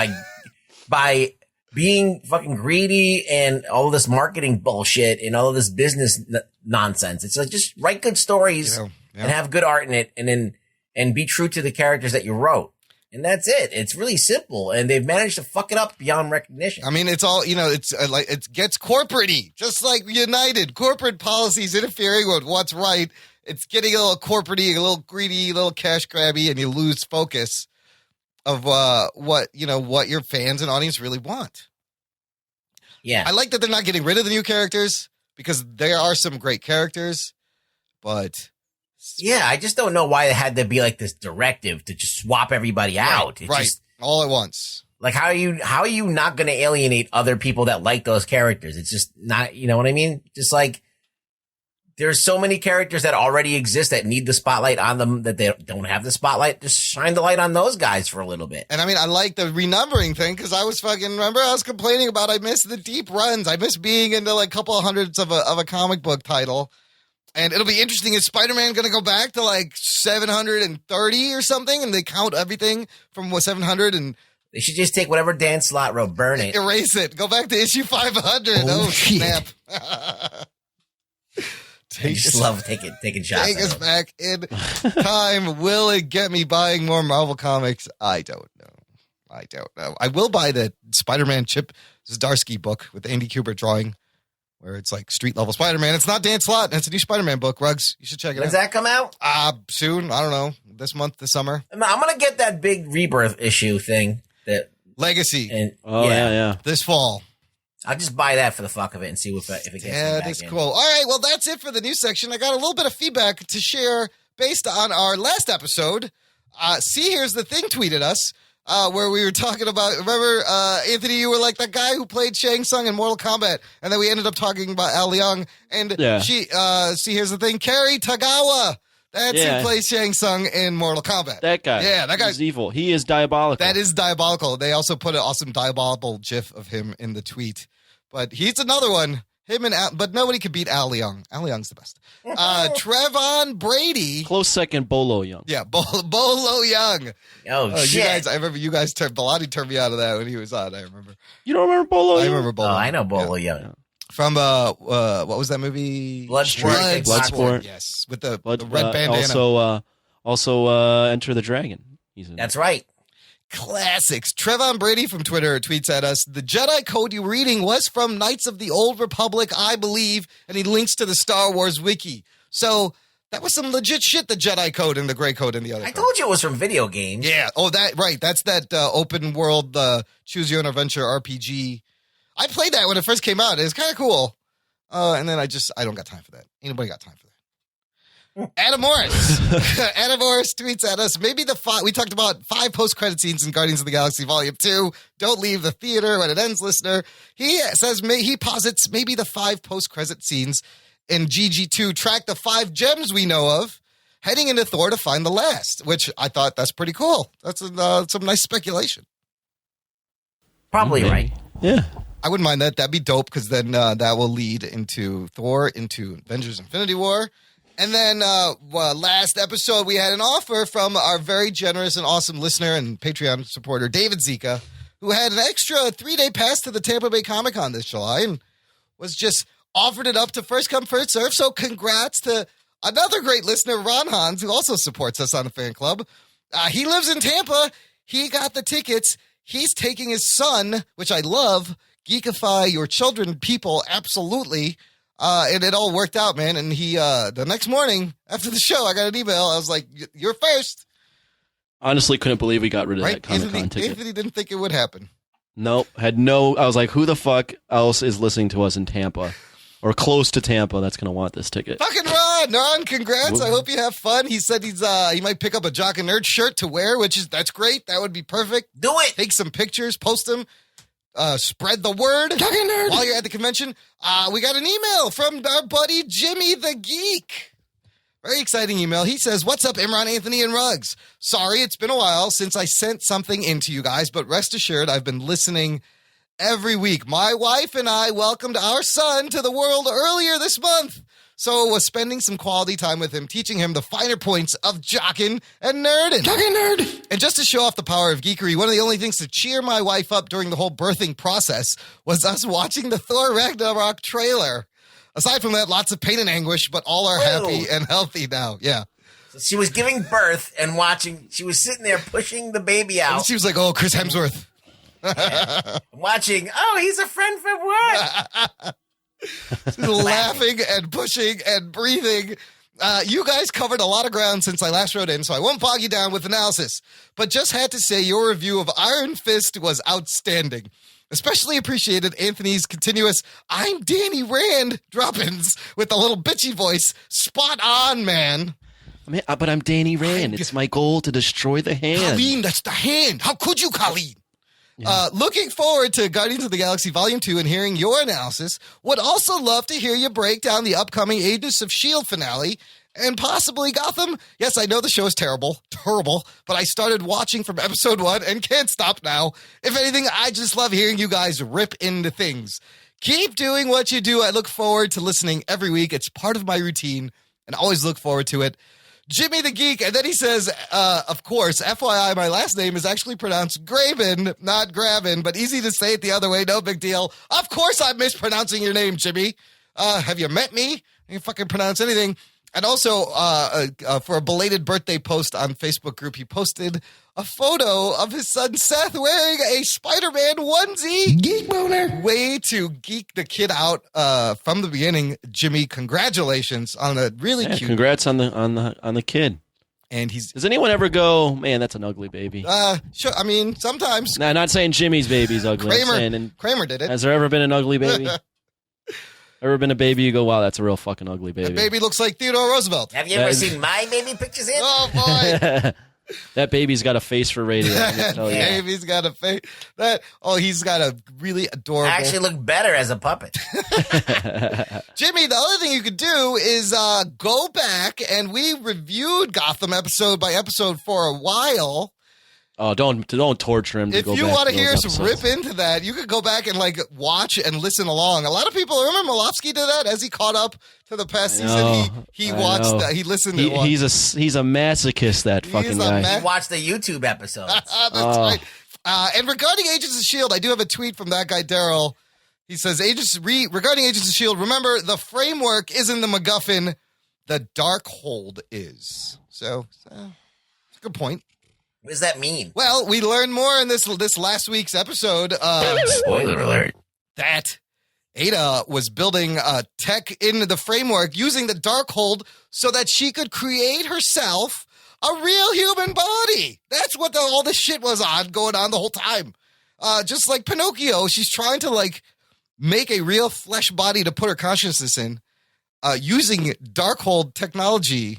by being fucking greedy and all of this marketing bullshit and all of this business nonsense. It's like, just write good stories and have good art in it, and be true to the characters that you wrote. And that's it. It's really simple, and they've managed to fuck it up beyond recognition. I mean, it's all, it's like, it gets corporate-y, just like United. Corporate policies interfering with what's right. It's getting a little corporate-y, a little greedy, a little cash grabby, and you lose focus of what your fans and audience really want. Yeah. I like that they're not getting rid of the new characters, because there are some great characters, but yeah, I just don't know why it had to be like this directive to just swap everybody out. Right. Just, all at once. Like, how are you not going to alienate other people that like those characters? It's just not, you know what I mean? Just like, there's so many characters that already exist that need the spotlight on them that they don't have the spotlight. Just shine the light on those guys for a little bit. And I mean, I like the renumbering thing, because I was complaining about, I miss the deep runs. I miss being into like a couple of hundreds of a comic book title. And it'll be interesting. Is Spider-Man going to go back to like 730 or something? And they count everything from 700 and... They should just take whatever Dan Slott wrote, burn it. Erase it. Go back to issue 500. Oh snap. I just love taking shots. Take us back in time. Will it get me buying more Marvel comics? I don't know. I will buy the Spider-Man chip Zdarsky book with Andy Kubert drawing, where it's like street level Spider-Man. It's not Dan Slott. It's a new Spider-Man book. Rugs, you should check it out. Does that come out? Soon. I don't know. This month, this summer. I'm gonna get that big Rebirth issue thing. That Legacy. And yeah. This fall. I'll just buy that for the fuck of it and see if it gets me back that's in. cool. All right, well, that's it for the news section. I got a little bit of feedback to share based on our last episode. Here's the Thing tweeted us, where we were talking about, remember, Anthony, you were like that guy who played Shang Tsung in Mortal Kombat, and then we ended up talking about Al Leong, and here's the Thing, Kerry Tagawa. That's who plays Shang Tsung in Mortal Kombat. That guy. Yeah, that guy's evil. He is diabolical. That is diabolical. They also put an awesome diabolical gif of him in the tweet. But he's another one. Him and Al, but nobody could beat Al Leong. Al Leong's the best. Trevon Brady. Close second, Bolo Young. Yeah, Bolo Young. Shit. You guys, I remember you guys Bellotti turned me out of that when he was on. I remember. You don't remember Bolo Young? I remember Bolo. I know Bolo Young. From what was that movie? Bloodsport. Yes, with the red bandana. Also, Enter the Dragon. That's right. Classics. Trevon Brady from Twitter tweets at us, the Jedi Code you reading was from Knights of the Old Republic, I believe, and he links to the Star Wars wiki. So that was some legit shit, the Jedi Code and the Gray Code and the other I code. told you it was from video games. Yeah. Oh, right. That's that open world choose your own adventure RPG. I played that when it first came out. It was kind of cool. And then I don't got time for that. Anybody got time for that? Adam Morris. Adam Morris tweets at us, maybe we talked about 5 post-credit scenes in Guardians of the Galaxy Volume 2. Don't leave the theater when it ends, listener. He says he posits maybe the 5 post-credit scenes in GG2 track the 5 gems we know of, heading into Thor to find the last, which I thought that's pretty cool. That's some nice speculation. Probably right. Yeah. I wouldn't mind that. That'd be dope because then that will lead into Thor, into Avengers Infinity War. And then last episode, we had an offer from our very generous and awesome listener and Patreon supporter, David Zika, who had an extra 3-day pass to the Tampa Bay Comic-Con this July and was just offered it up to first come, first serve. So congrats to another great listener, Ron Hans, who also supports us on the fan club. He lives in Tampa. He got the tickets. He's taking his son, which I love, geekify your children, people, absolutely. And it all worked out, man. And he, the next morning after the show, I got an email. I was like, you're first. Honestly, couldn't believe we got rid of that Comic-Con ticket. Anthony didn't think it would happen. Nope. I was like, who the fuck else is listening to us in Tampa or close to Tampa that's going to want this ticket? Fucking Ron, congrats. I hope you have fun. He said he might pick up a Jock and Nerd shirt to wear, that's great. That would be perfect. Do it. Take some pictures, post them. Spread the word while you're at the convention. We got an email from our buddy Jimmy the Geek. Very exciting email. He says, what's up, Imran, Anthony, and Ruggs? Sorry, it's been a while since I sent something into you guys, but rest assured I've been listening every week. My wife and I welcomed our son to the world earlier this month, so was spending some quality time with him, teaching him the finer points of jockin' and nerdin'. Jockin' nerd! And just to show off the power of geekery, one of the only things to cheer my wife up during the whole birthing process was us watching the Thor Ragnarok trailer. Aside from that, lots of pain and anguish, but all are happy and healthy now. Yeah. So she was giving birth and watching, she was sitting there pushing the baby out. And she was like, oh, Chris Hemsworth. Yeah. Watching, oh, he's a friend from work. Laughing and pushing and breathing. You guys covered a lot of ground since I last wrote in, so I won't bog you down with analysis. But just had to say your review of Iron Fist was outstanding. Especially appreciated Anthony's continuous I'm Danny Rand drop-ins with a little bitchy voice. Spot on, man. But I'm Danny Rand. It's my goal to destroy the hand. Colleen, that's the hand. How could you, Colleen? Yeah. Looking forward to Guardians of the Galaxy Volume 2 and hearing your analysis. Would also love to hear you break down the upcoming Agents of S.H.I.E.L.D. finale and possibly Gotham. Yes, I know the show is terrible, but I started watching from episode 1 and can't stop now. If anything, I just love hearing you guys rip into things. Keep doing what you do. I look forward to listening every week. It's part of my routine and always look forward to it. Jimmy the Geek, and then he says, of course, FYI, my last name is actually pronounced Graben, not Graben, but easy to say it the other way, no big deal. Of course I'm mispronouncing your name, Jimmy. Have you met me? I can fucking pronounce anything. And also, for a belated birthday post on Facebook group, he posted a photo of his son Seth wearing a Spider-Man onesie. Geek boner. Way to geek the kid out from the beginning, Jimmy. Congratulations on a really cute. Congrats on the kid. And does anyone ever go, man, that's an ugly baby? Sure. I mean, sometimes. No, not saying Jimmy's baby's ugly. Kramer did it. Has there ever been an ugly baby? Ever been a baby you go, wow, that's a real fucking ugly baby. The baby looks like Theodore Roosevelt. Have you ever seen my baby pictures in? Oh, boy. That baby's got a face for radio. Baby's got a face. He's got a really adorable. I actually look better as a puppet. Jimmy, the other thing you could do is go back, and we reviewed Gotham episode by episode for a while. Oh, don't torture him. If you want to hear us rip into that, you could go back and watch and listen along. A lot of people remember Malofsky did that as he caught up to the past season. He watched that. He listened to it. He's a masochist. That fucking guy. He watched the YouTube episodes. That's right. And regarding Agents of S.H.I.E.L.D., I do have a tweet from that guy Daryl. He says, regarding Agents of S.H.I.E.L.D., remember the framework isn't the MacGuffin, the Darkhold is. So, it's a good point. What does that mean? Well, we learned more in this last week's episode. Spoiler alert. That Ada was building tech into the framework using the Darkhold so that she could create herself a real human body. That's what all this shit was going on the whole time. Just like Pinocchio, she's trying to make a real flesh body to put her consciousness in using Darkhold technology.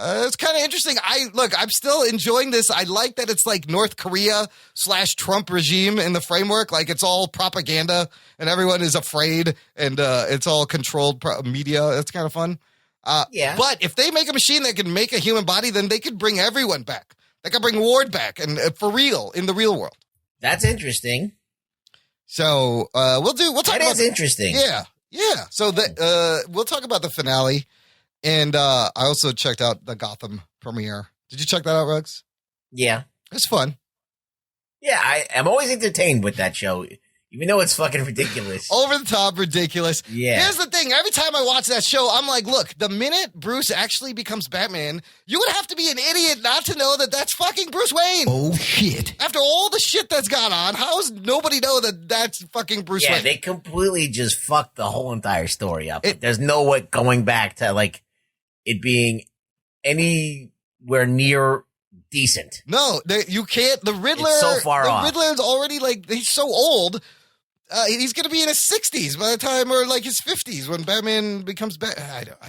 It's kind of interesting. I'm still enjoying this. I like that it's like North Korea / Trump regime in the framework. Like it's all propaganda and everyone is afraid and it's all controlled media. It's kind of fun. Yeah. But if they make a machine that can make a human body, then they could bring everyone back. They could bring Ward back and for real in the real world. That's interesting. So we'll talk about. That is interesting. Yeah. So we'll talk about the finale. And I also checked out the Gotham premiere. Did you check that out, Ruggs? Yeah. It's fun. Yeah, I'm always entertained with that show, even though it's fucking ridiculous. Over the top, ridiculous. Yeah. Here's the thing. Every time I watch that show, I'm like, look, the minute Bruce actually becomes Batman, you would have to be an idiot not to know that that's fucking Bruce Wayne. Oh, shit. After all the shit that's gone on, how does nobody know that that's fucking Bruce Wayne? Yeah, they completely just fucked the whole entire story up. There's no way going back to, it being anywhere near decent. No, you can't. The Riddler, it's so far off. The Riddler's already he's so old. He's going to be in his 60s by the time, or his 50s when Batman becomes Batman. I don't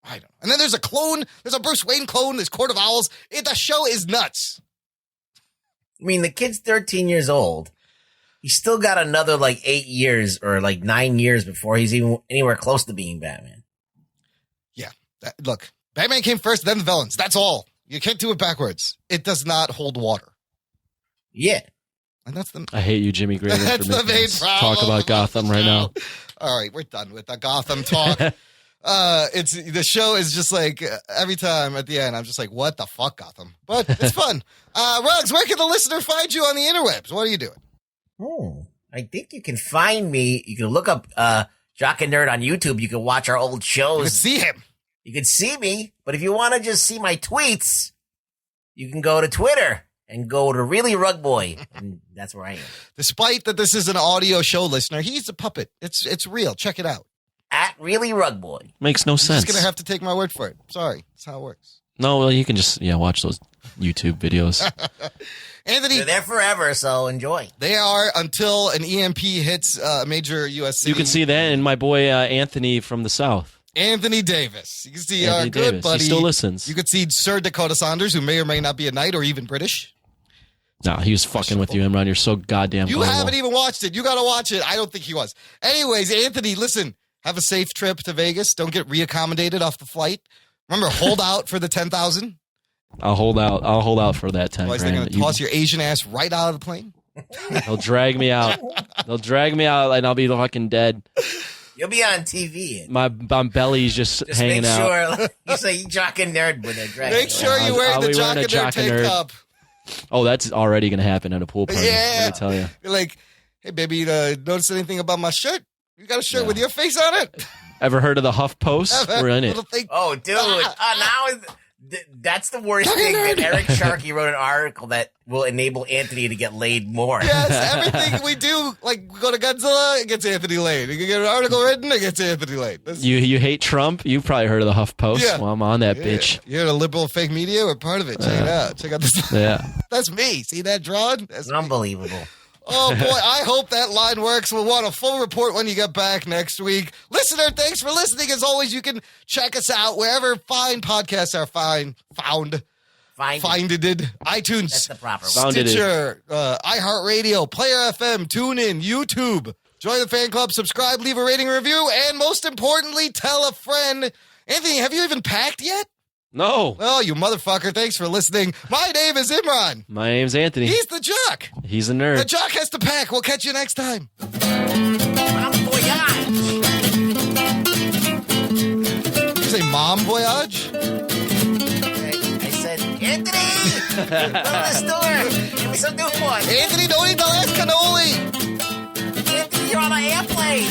know. And then there's a clone. There's a Bruce Wayne clone. There's Court of Owls. The show is nuts. I mean, the kid's 13 years old. He's still got another 8 years or 9 years before he's even anywhere close to being Batman. Look, Batman came first, then the villains. That's all. You can't do it backwards. It does not hold water. Yeah. And that's I hate you, Jimmy Grader. That's for the main problem. Talk about Gotham right now. All right, we're done with the Gotham talk. The show is just every time at the end, I'm just like, what the fuck, Gotham? But it's fun. Ruggs, where can the listener find you on the interwebs? What are you doing? I think you can find me. You can look up Jock and Nerd on YouTube. You can watch our old shows. You can see him. You can see me, but if you want to just see my tweets, you can go to Twitter and go to Really Rugboy, and that's where I am. Despite that this is an audio show, listener, he's a puppet. It's real. Check it out. At Really Rugboy. Makes no sense. You're just going to have to take my word for it. Sorry. That's how it works. No, well, you can just watch those YouTube videos. Anthony, they're there forever, so enjoy. They are until an EMP hits a major U.S. city. You can see that in my boy Anthony from the South. Anthony Davis. You can see Anthony our good Davis. buddy. He still listens. You could see Sir Dakota Saunders, who may or may not be a knight or even British. No, he was fucking with you, Imran. You're so goddamn You gullible. haven't even watched it. You got to watch it. I don't think he was. Anyways, Anthony, listen. Have a safe trip to Vegas. Don't get reaccommodated off the flight. Remember, hold out for the 10,000. I'll hold out. I'll hold out for that 10 Otherwise, grand. they're going to toss your Asian ass right out of the plane. They'll drag me out. They'll drag me out, and I'll be fucking dead. You'll be on TV. My belly's just hanging make out. sure you say Jock and Nerd when they're dragging. Make sure you're wearing the Jock and Nerd tank top. Oh, that's already going to happen at a pool party. Yeah. Let me tell you. You're like, hey, baby, notice anything about my shirt? You got a shirt with your face on it? Ever heard of the Huff Post? We're in it. Oh, dude. Now That's the worst thing. That Eric Sharkey wrote an article that will enable Anthony to get laid more. Yes, everything we do, like we go to Godzilla, it gets Anthony laid. You can get an article written, it gets Anthony laid. You hate Trump? You've probably heard of the Huff Post. Yeah. Well, I'm on that bitch. You're a liberal fake media. We're part of it. Check it out. Check out this. Yeah. That's me. See that drawing? That's unbelievable. Oh, boy, I hope that line works. We'll want a full report when you get back next week. Listener, thanks for listening. As always, you can check us out wherever fine podcasts are found. Finded. iTunes, That's the proper one. Stitcher, iHeartRadio, Player FM, TuneIn, YouTube. Join the fan club, subscribe, leave a rating and review, and most importantly, tell a friend. Anthony, have you even packed yet? No. Oh, you motherfucker. Thanks for listening. My name is Imran. My name's Anthony. He's the jock. He's a nerd. The jock has to pack. We'll catch you next time. Mom voyage. Did you say mom voyage? I said, Anthony, go to the store. Give me some Newport. Anthony, don't eat the last cannoli. Anthony, you're on an airplane.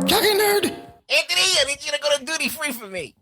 Jockey nerd. Anthony, I need you to go to duty free for me.